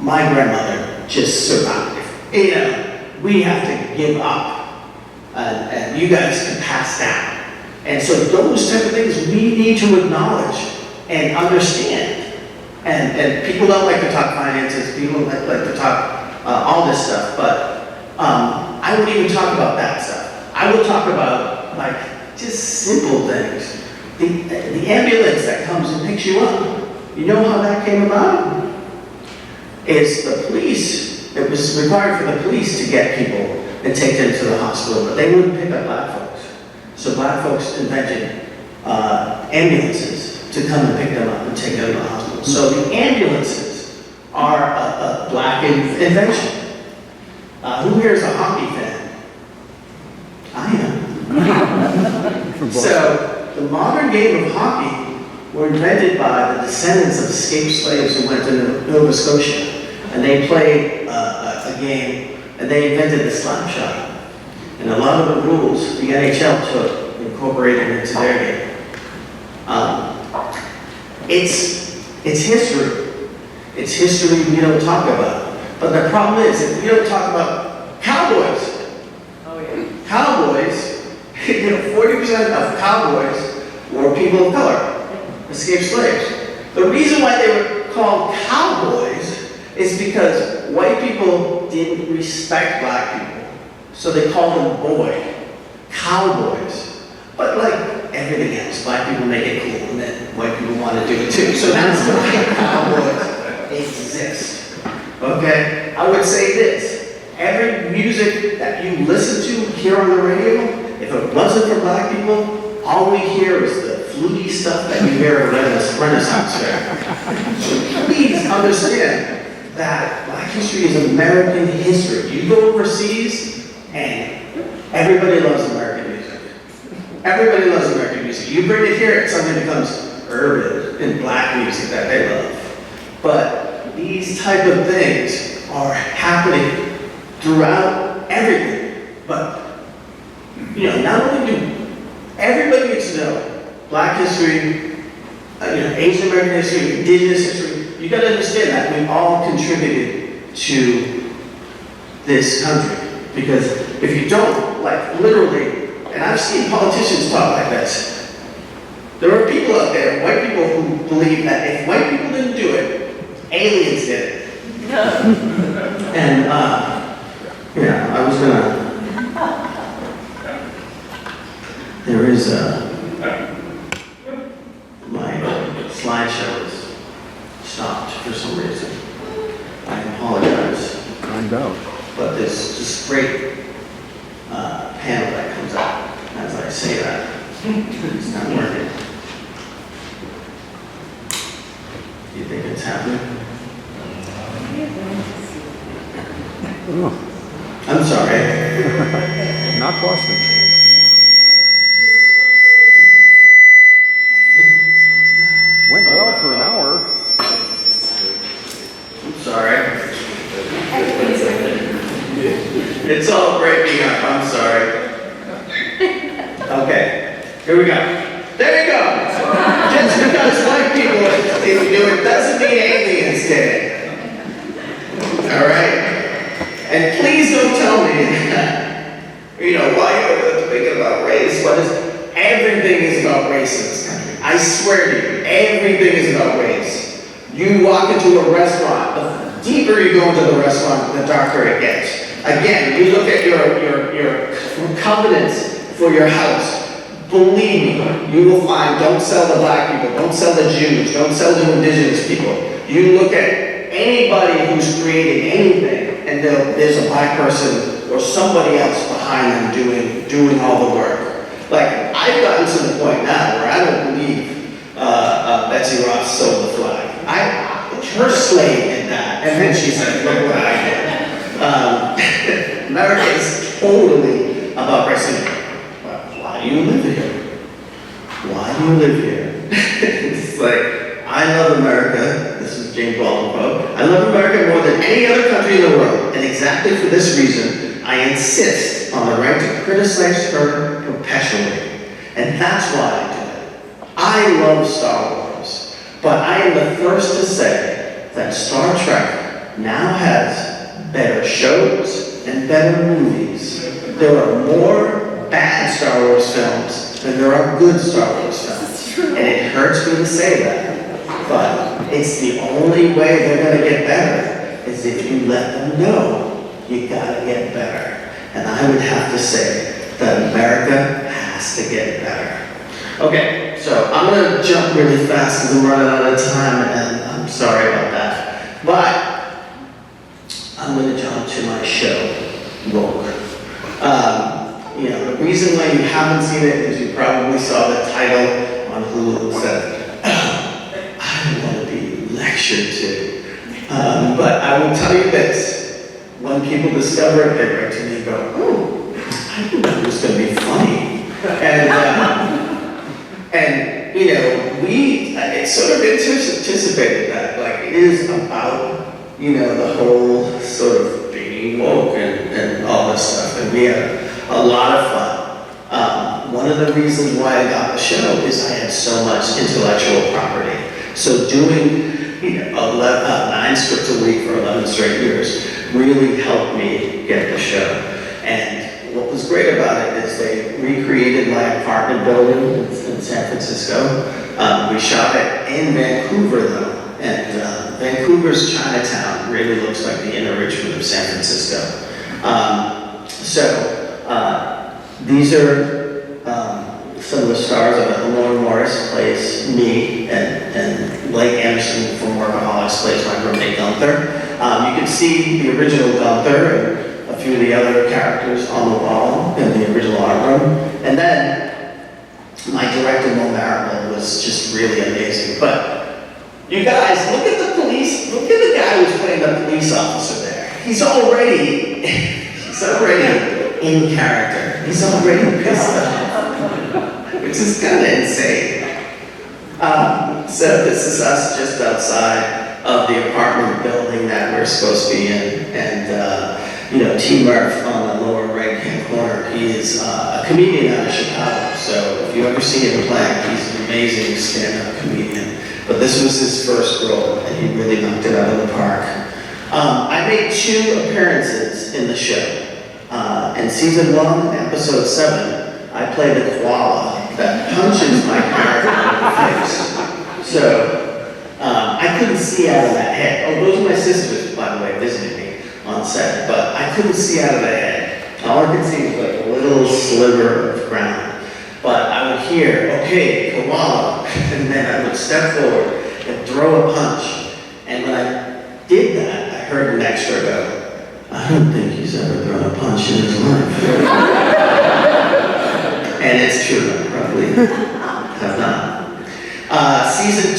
my grandmother just survive. We have to give up. And you guys can pass down. And so those type of things we need to acknowledge and understand. And people don't like to talk finances, people like to talk all this stuff, but I wouldn't even talk about that stuff. I would talk about just simple things. The ambulance that comes and picks you up. You know how that came about? It's the police. It was required for the police to get people and take them to the hospital, but they wouldn't pick up black folks. So black folks invented ambulances to come and pick them up and take them to the hospital. So the ambulances are a black invention. Who here is a hockey fan? I am. So the modern game of hockey were invented by the descendants of escaped slaves who went to Nova Scotia. And they played a game, and they invented the slap shot. And a lot of the rules the NHL took incorporated into their game. It's history. It's history we don't talk about. But the problem is, if we don't talk about cowboys, cowboys, 40% of cowboys were people of color, escaped slaves. The reason why they were called cowboys is because white people didn't respect black people. So they called them boy, cowboys. But like everything else, black people make it cool, and then white people want to do it too. So that's why cowboys exist. Okay? I would say this. Every music that you listen to here on the radio, if it wasn't for black people, all we hear is the fluty stuff that you hear at a Renaissance fair. So please understand that black history is American history. You go overseas, and everybody loves American music. Everybody loves American music. You bring it here, it suddenly becomes urban and black music that they love. But these type of things are happening throughout everything. But, not only do everybody needs to know black history, Asian American history, indigenous history. You got to understand that we all contributed to this country. Because if you don't, literally, and I've seen politicians talk like this, there are people out there, white people, who believe that if white people didn't do it, aliens did it. And, I was gonna, there is my slideshow is stopped for some reason. I apologize. Find out. But there's this great panel that comes out as I say that. It's not working. Do you think it's happening? Oh, I'm sorry. not Boston. Went well for an hour. I'm sorry. It's all breaking up, I'm sorry. Okay, here we go. There you go. Just because white people didn't do it doesn't mean aliens did it. All right? And please don't tell me that, why you're thinking about race. Everything is about race in this country. I swear to you, everything is about race. You walk into a restaurant, the deeper you go into the restaurant, the darker it gets. Again, you look at your covenants for your house. Believe me, you will find, don't sell to black people, don't sell to Jews, don't sell to indigenous people. You look at anybody who's created anything, and there's a black person or somebody else behind them doing all the work. I've gotten to the point now where I don't believe Betsy Ross sold the flag. Her slave did that, and then she said, look what I did. America is totally about racism. Why do you live here? Why do you live here? It's like, I love America. This is James Baldwin quote. I love America more than any other country in the world. And exactly for this reason, I insist on the right to criticize her perpetually. And that's why I do it. I love Star Wars. But I am the first to say that Star Trek now has better shows and better movies. There are more bad Star Wars films than there are good Star Wars films. And it hurts me to say that, but it's the only way they're gonna get better is if you let them know you gotta get better. And I would have to say that America has to get better. Okay, so I'm gonna jump really fast because I'm running out of time and I'm sorry about that. But I'm gonna jump to my show, Woke. You know, the reason why you haven't seen it is you probably saw the title on Hulu that said, I don't want to be lectured to. But I will tell you this, when people discover it, they write to me and go, oh, I didn't know it was going to be funny. And you know, it's sort of anticipated that, like, it is about, you know, the whole sort of being woke and all this stuff. And we had a lot of fun. One of the reasons why I got the show is I had so much intellectual property. So doing, you know, 9 scripts a week for 11 straight years really helped me get the show. And what was great about it is they recreated my apartment building in San Francisco. We shot it in Vancouver though, and Vancouver's Chinatown really looks like the inner Richmond of San Francisco. These are some of the stars of it. Lauren Morris plays me, and Blake Anderson from Workaholics plays my roommate Gunther. You can see the original Gunther and a few of the other characters on the wall in the original art room. And then my director, Mo Marable, was just really amazing. But you guys, look at the police, look at the guy who's playing the police officer there. He's already in character. He's already pissed off, which is kind of insane. So this is us just outside of the apartment building that we're supposed to be in. And you know, T. Murph on the lower right-hand corner, he is a comedian out of Chicago. So if you ever see him play, he's an amazing stand-up comedian. But this was his first role, and he really knocked it out of the park. I made 2 appearances in the show. In season 1, episode 7, I played a koala that punches my character in the face. So I couldn't see out of that head. Oh, those are my sisters, by the way, visiting me on set. But I couldn't see out of that head. All I could see was like a little sliver of ground. But I would hear, okay, koala, and then I would step forward and throw a punch. And when I did that, I heard an extra go, I don't think he's ever thrown a punch in his life. And it's true, I probably have not. Season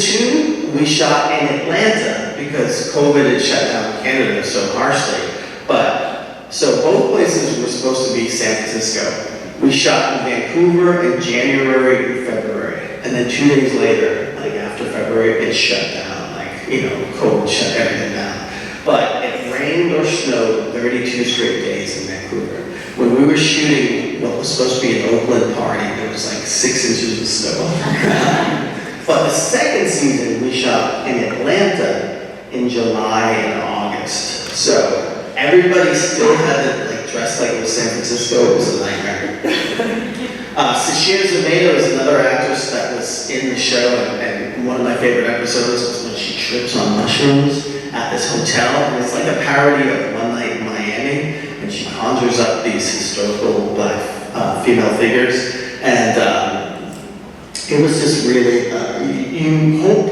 2, we shot in Atlanta because COVID had shut down Canada so harshly. But, so both places were supposed to be San Francisco. We shot in Vancouver in January and February. And then 2 days later, like after February, it shut down. Like, you know, COVID shut everything down. But it rained or snowed 32 straight days in Vancouver. When we were shooting what was supposed to be an Oakland party, there was like 6 inches of snow on the ground. But the second season, we shot in Atlanta in July and August. So everybody still had to like dress like it was San Francisco. It was a nightmare. Sashir Zameda was another actress that was in the show, and one of my favorite episodes was when she trips on mushrooms at this hotel, and it's like a parody of One Night in Miami, and she conjures up these historical black female figures, and it was just really, you hope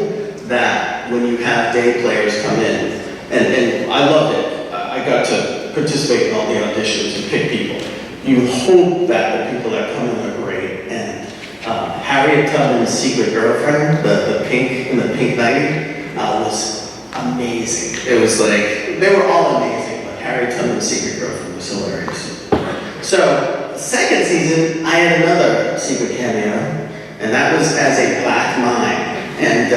that when you have day players come in, and I loved it, I got to participate in all the auditions and pick people. You hope that the people that come in are great, and Harriet Tubman's secret girlfriend, the pink in the pink night, was amazing. It was like, they were all amazing, but Harriet Tubman's secret girlfriend was It's hilarious. So, the second season, I had another secret cameo, and that was as a black mime. And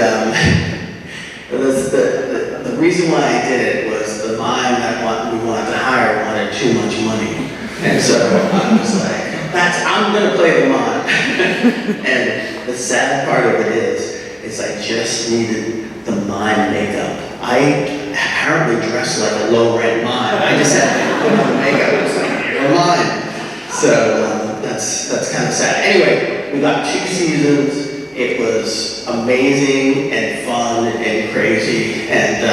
the reason why I did it was the mime that we wanted to hire wanted too much money. And so I was like, I'm gonna play the mime. And the sad part of it is I just needed the mime makeup. I apparently dressed like a low-rent mime. I just had to put on the makeup. It was like, you're a mime. So that's kind of sad. Anyway, we got 2 seasons. It was amazing and fun and crazy, and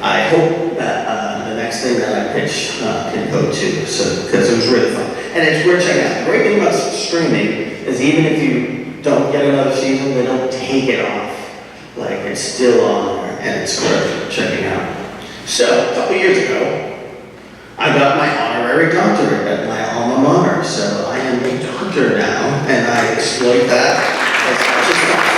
I hope that the next thing that I pitch can go too. So because it was really fun, and it's worth checking out. The great thing about streaming is even if you don't get another season, they don't take it off. Like it's still on there, and it's worth checking out. So a couple years ago, I got my honorary doctorate at my alma mater, so I am a doctor now, and I exploit that as much as possible.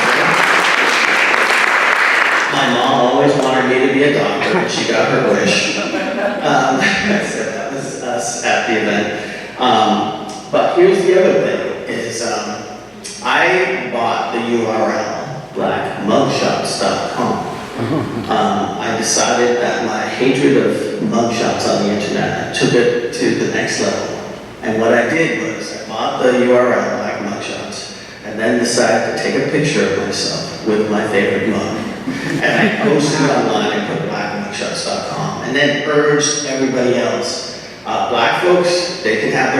My mom always wanted me to be a doctor, and she got her wish. So that was us at the event. But here's the other thing, is I bought the URL, blackmugshots.com. I decided that my hatred of mugshots on the internet, I took it to the next level. And what I did was I bought the URL, Black Mugshots, and then decided to take a picture of myself with my favorite mug. And I posted it online and put blackmugshots.com, and then urged everybody else. Black folks, they can have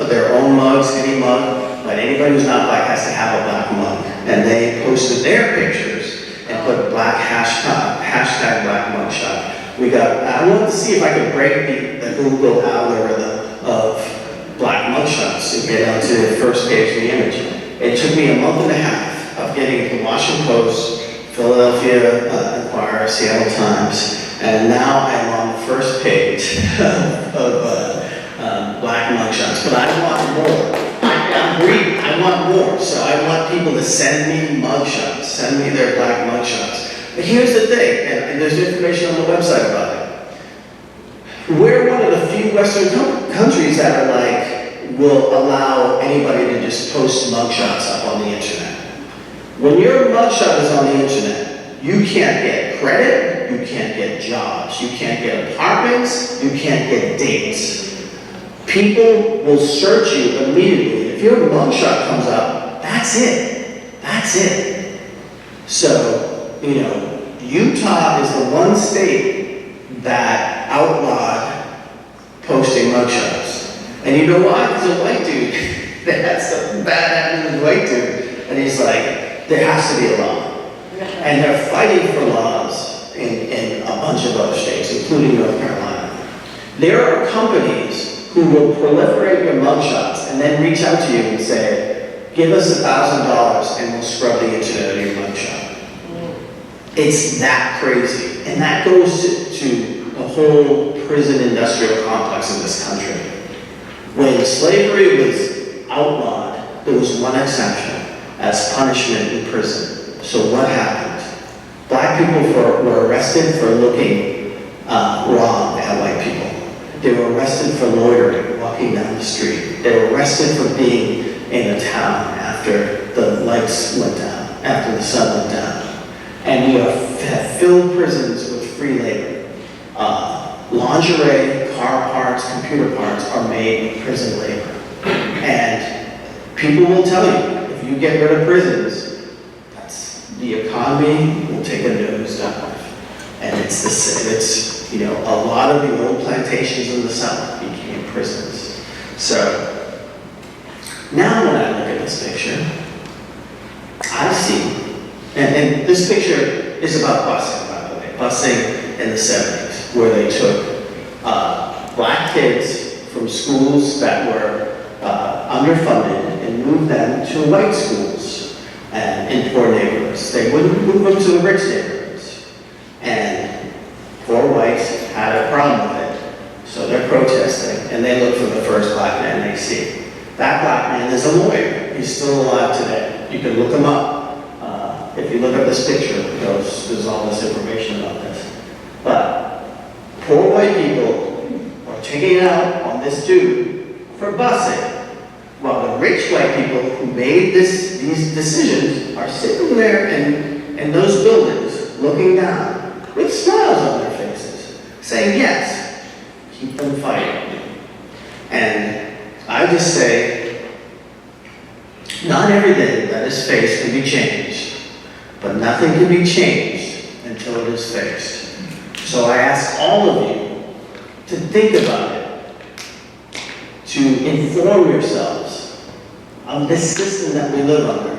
their own mugs, any mug, but anybody who's not black has to have a black mug. And they posted their pictures and put black hashtag black mugshot. I wanted to see if I could break the Google algorithm of black mugshots and get onto the first page of the image. It took me a month and a half of getting the Washington Post, Philadelphia Inquirer, Seattle Times, and now I'm on the first page of black mugshots. But I want more. I'm greedy. I want more. So I want people to send me mugshots, send me their black mugshots. But here's the thing, and there's information on the website about it. We're one of the few Western countries that are like, will allow anybody to just post mugshots up on the internet. When your mugshot is on the internet, you can't get credit, you can't get jobs, you can't get apartments, you can't get dates. People will search you immediately. If your mugshot comes up, that's it. That's it. So, Utah is the one state that outlawed posting mugshots. And you know why? Because a white dude that had something bad happen to this white dude. And he's like, there has to be a law. And they're fighting for laws in a bunch of other states, including North Carolina. There are companies who will proliferate your mugshots and then reach out to you and say, give us $1,000 and we'll scrub the internet of your mugshot. It's that crazy. And that goes to the whole prison industrial complex in this country. When slavery was outlawed, there was one exception as punishment in prison. So what happened? Black people were arrested for looking wrong at white people. They were arrested for loitering, walking down the street. They were arrested for being in a town after the lights went down, after the sun went down. And you have filled prisons with free labor. Lingerie, car parts, computer parts are made with prison labor. And people will tell you, if you get rid of prisons, the economy will take a nosedive. And it's a lot of the old plantations in the South became prisons. So now when I look at this picture, I see, and this picture is about busing, by the way, busing in the 70s, where they took black kids from schools that were underfunded and moved them to white schools and in poor neighborhoods. They wouldn't move them to the rich neighborhoods. And poor whites had a problem with it. So they're protesting, and they look for the first black man they see. That black man is a lawyer. He's still alive today. You can look him up. If you look at this picture, there's all this information about this. But poor white people are we're taking it out on this dude for busing. Well, the rich white people who made these decisions are sitting there in those buildings, looking down, with smiles on their faces, saying, yes, keep them fighting. And I just say, not everything that is faced can be changed, but nothing can be changed until it is faced. So I ask all of you to think about it, to inform yourselves of this system that we live under.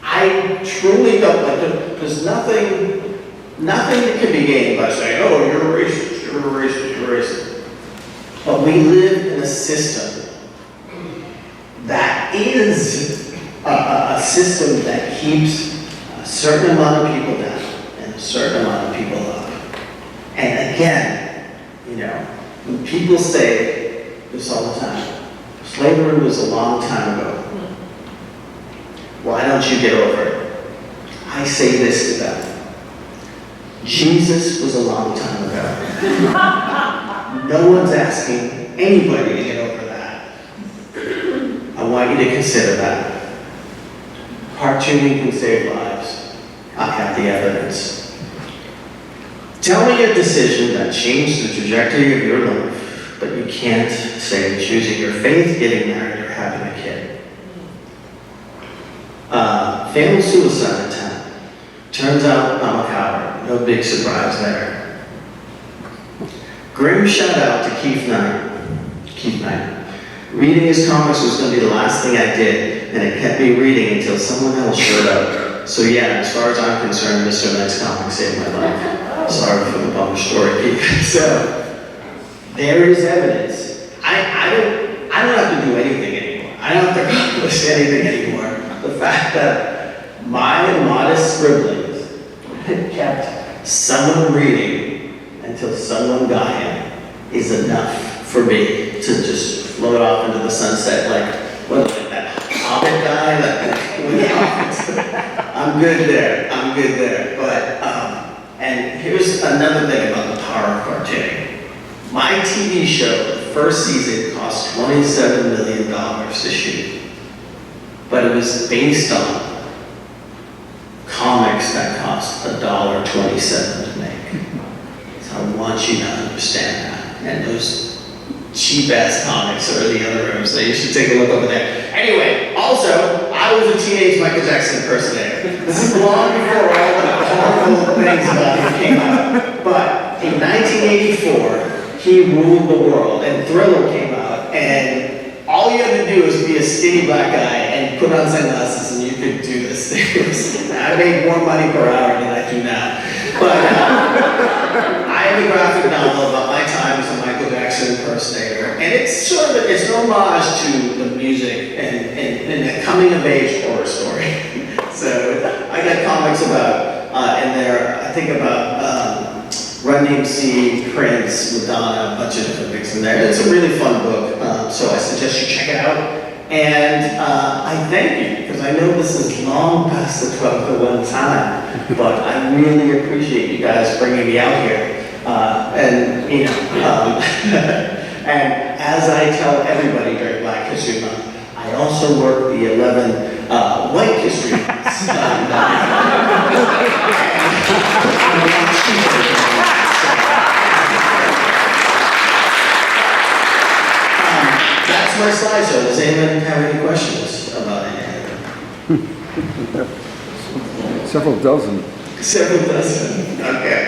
I truly don't like it. There's nothing that can be gained by saying, oh, you're a racist, you're a racist, you're a racist. But we live in a system that is a system that keeps a certain amount of people down and a certain amount of people up. And again, when people say this all the time, slavery was a long time ago. Why don't you get over it? I say this to them. Jesus was a long time ago. No one's asking anybody to get over that. I want you to consider that. Cartooning can save lives. I have the evidence. Tell me a decision that changed the trajectory of your life, but you can't say choosing your faith, getting married, or having a kid. Family suicide attempt. Turns out I'm a coward. No big surprise there. Grim shout out to Keith Knight. Reading his comics was going to be the last thing I did, and it kept me reading until someone else showed up. So yeah, as far as I'm concerned, Mr. Knight's comic saved my life. Sorry for the bummer story, Keith. So, there is evidence. I don't have to do anything anymore. I don't have to accomplish anything anymore. The fact that my modest scribblings kept someone reading until someone got him is enough for me to just float off into the sunset like that Hobbit guy that went off. I'm good there. But, and here's another thing about the power of cartooning. My TV show, the first season, cost $27 million to shoot. But it was based on comics that cost $1.27 to make. So I want you to understand that. And those cheap-ass comics are in the other room, so you should take a look over there. Anyway, also, I was a teenage Michael Jackson impersonator. This is long before all the horrible things about him came out. But in 1984, he ruled the world, and Thriller came out, and all you had to do was be a skinny black guy and put on sunglasses and you could do this. I made more money per hour than I do now. But I have a graphic novel about my time as a Michael Jackson impersonator. And it's sort of, it's an homage to the music and a coming of age horror story. So I got comics about, in there, I think about Run DMC, Prince, Madonna, a bunch of different things in there. It's a really fun book, so I suggest you check it out. And I thank you, because I know this is long past the 12:01 time, but I really appreciate you guys bringing me out here. And as I tell everybody during Black History Month, I also work the 11 White History Months. That's my slideshow. Does anyone have any questions about anything? Several dozen. Okay.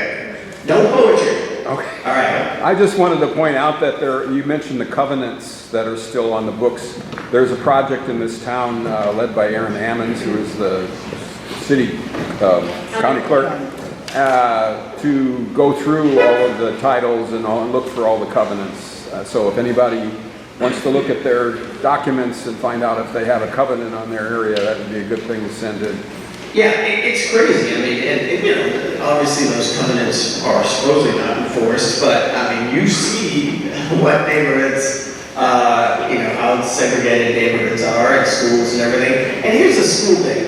No poetry. Okay. All right. I just wanted to point out that you mentioned the covenants that are still on the books. There's a project in this town led by Aaron Ammons, who is the city county clerk, to go through all of the titles and look for all the covenants. So if anybody wants to look at their documents and find out if they have a covenant on their area, that would be a good thing to send in. Yeah, it's crazy. I mean, and obviously those covenants are supposedly not enforced, but I mean, you see what neighborhoods, how segregated neighborhoods are and schools and everything. And here's the school thing.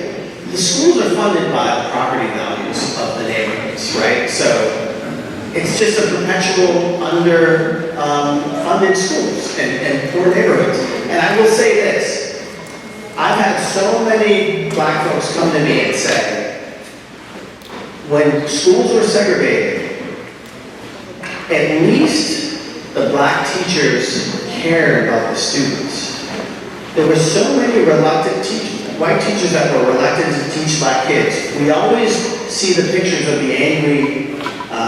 The schools are funded by the property values of the neighborhoods, right? So it's just a perpetual under funded schools and poor neighborhoods. And I will say this, I've had so many black folks come to me and say, when schools were segregated, at least the black teachers cared about the students. There were so many reluctant teachers, white teachers that were reluctant to teach black kids. We always see the pictures of the angry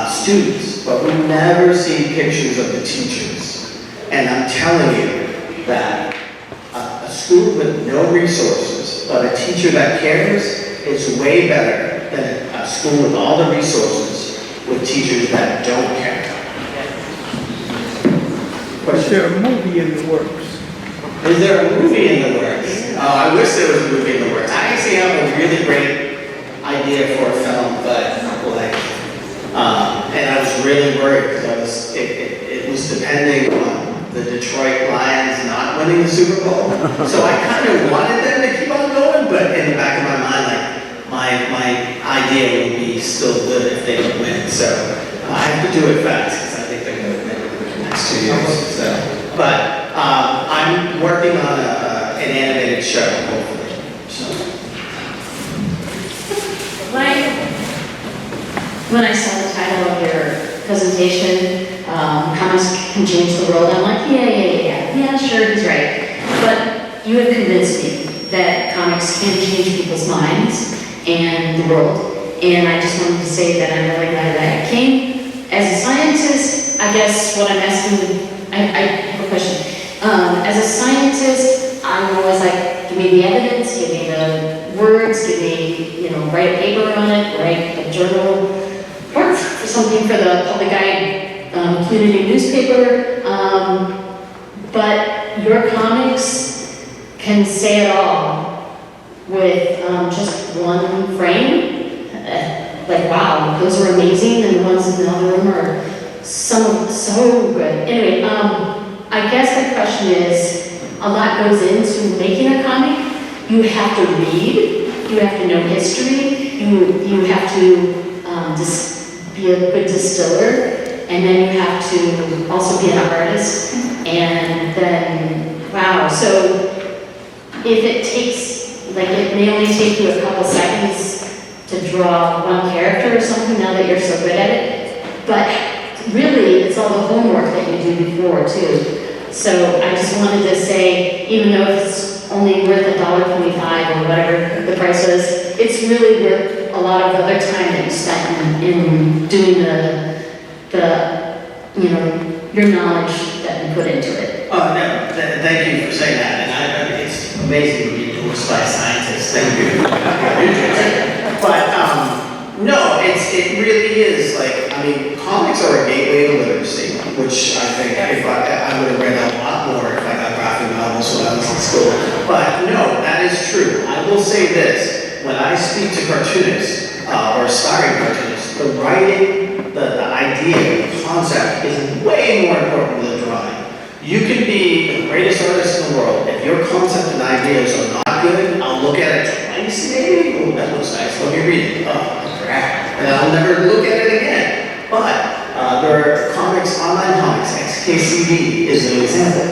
students, but we never see pictures of the teachers. And I'm telling you that a school with no resources, but a teacher that cares is way better than a school with all the resources with teachers that don't care. Is there a movie in the works? Is there a movie in the works? Oh, I wish there was a movie in the works. I actually have a really great idea for a film, but like, and I was really worried because it was depending on the Detroit Lions not winning the Super Bowl. So I kind of wanted them to keep on going, but in the back of my mind, like my idea would be still good if they don't win. So I have to do it fast because I think they're going to win in the next 2 years. So, but I'm working on an animated show, hopefully. So. When I saw the title of your presentation, comics can change the world, I'm like, yeah, sure, he's right. But you have convinced me that comics can change people's minds and the world. And I just wanted to say that I'm really glad that I came. As a scientist, I guess what I'm asking, I have a question. As a scientist, I'm always like, give me the evidence, give me the words, give me, write a paper on it, write a journal, or something for the public eye community newspaper. But your comics can say it all with just one frame. Like, wow, those are amazing, and the ones in the other room are so good. Anyway, I guess my question is, a lot goes into making a comic. You have to read, you have to know history, you have to be a good distiller, and then you have to also be an artist, and then, wow, so if it takes, like it may only take you a couple seconds to draw one character or something now that you're so good at it, but really it's all the homework that you do before too. So I just wanted to say, even though it's only worth $1.25 or whatever the price was, it's really worth a lot of other time that you spent in doing your knowledge that you put into it. Oh, no, thank you for saying that. And it's amazing to be endorsed by scientists. Thank you. But no, it really is like, comics are a gateway to literacy, which I think if I would have read a lot more if I got graphic novels when I was in school. But no, that is true. I will say this, when I speak to cartoonists or aspiring cartoonists, the writing, the idea, the concept is way more important than the drawing. You can be the greatest artist in the world. If your concept and ideas are not good, I'll look at it twice maybe. Oh, that looks nice. Let me read it. Oh, crap. And I'll never look at it again. But there are comics, online comics, XKCD is an example.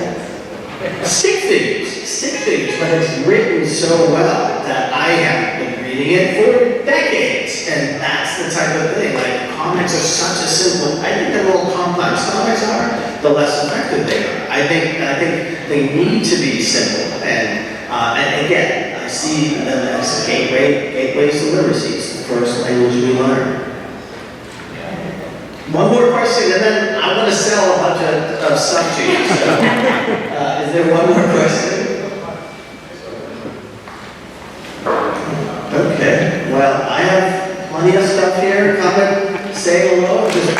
Stick figures, but it's written so well that I have been reading it for decades. And that's the type of thing, like comics are such a simple, I think the more complex comics are, the less effective they are. I think they need to be simple. And again, I see them as gateways to literacy. It's the first language we learn. One more question, and then I want to sell a bunch of stuff to you. So, is there one more question? Okay. Well, I have plenty of stuff here. Come and say hello. If there's a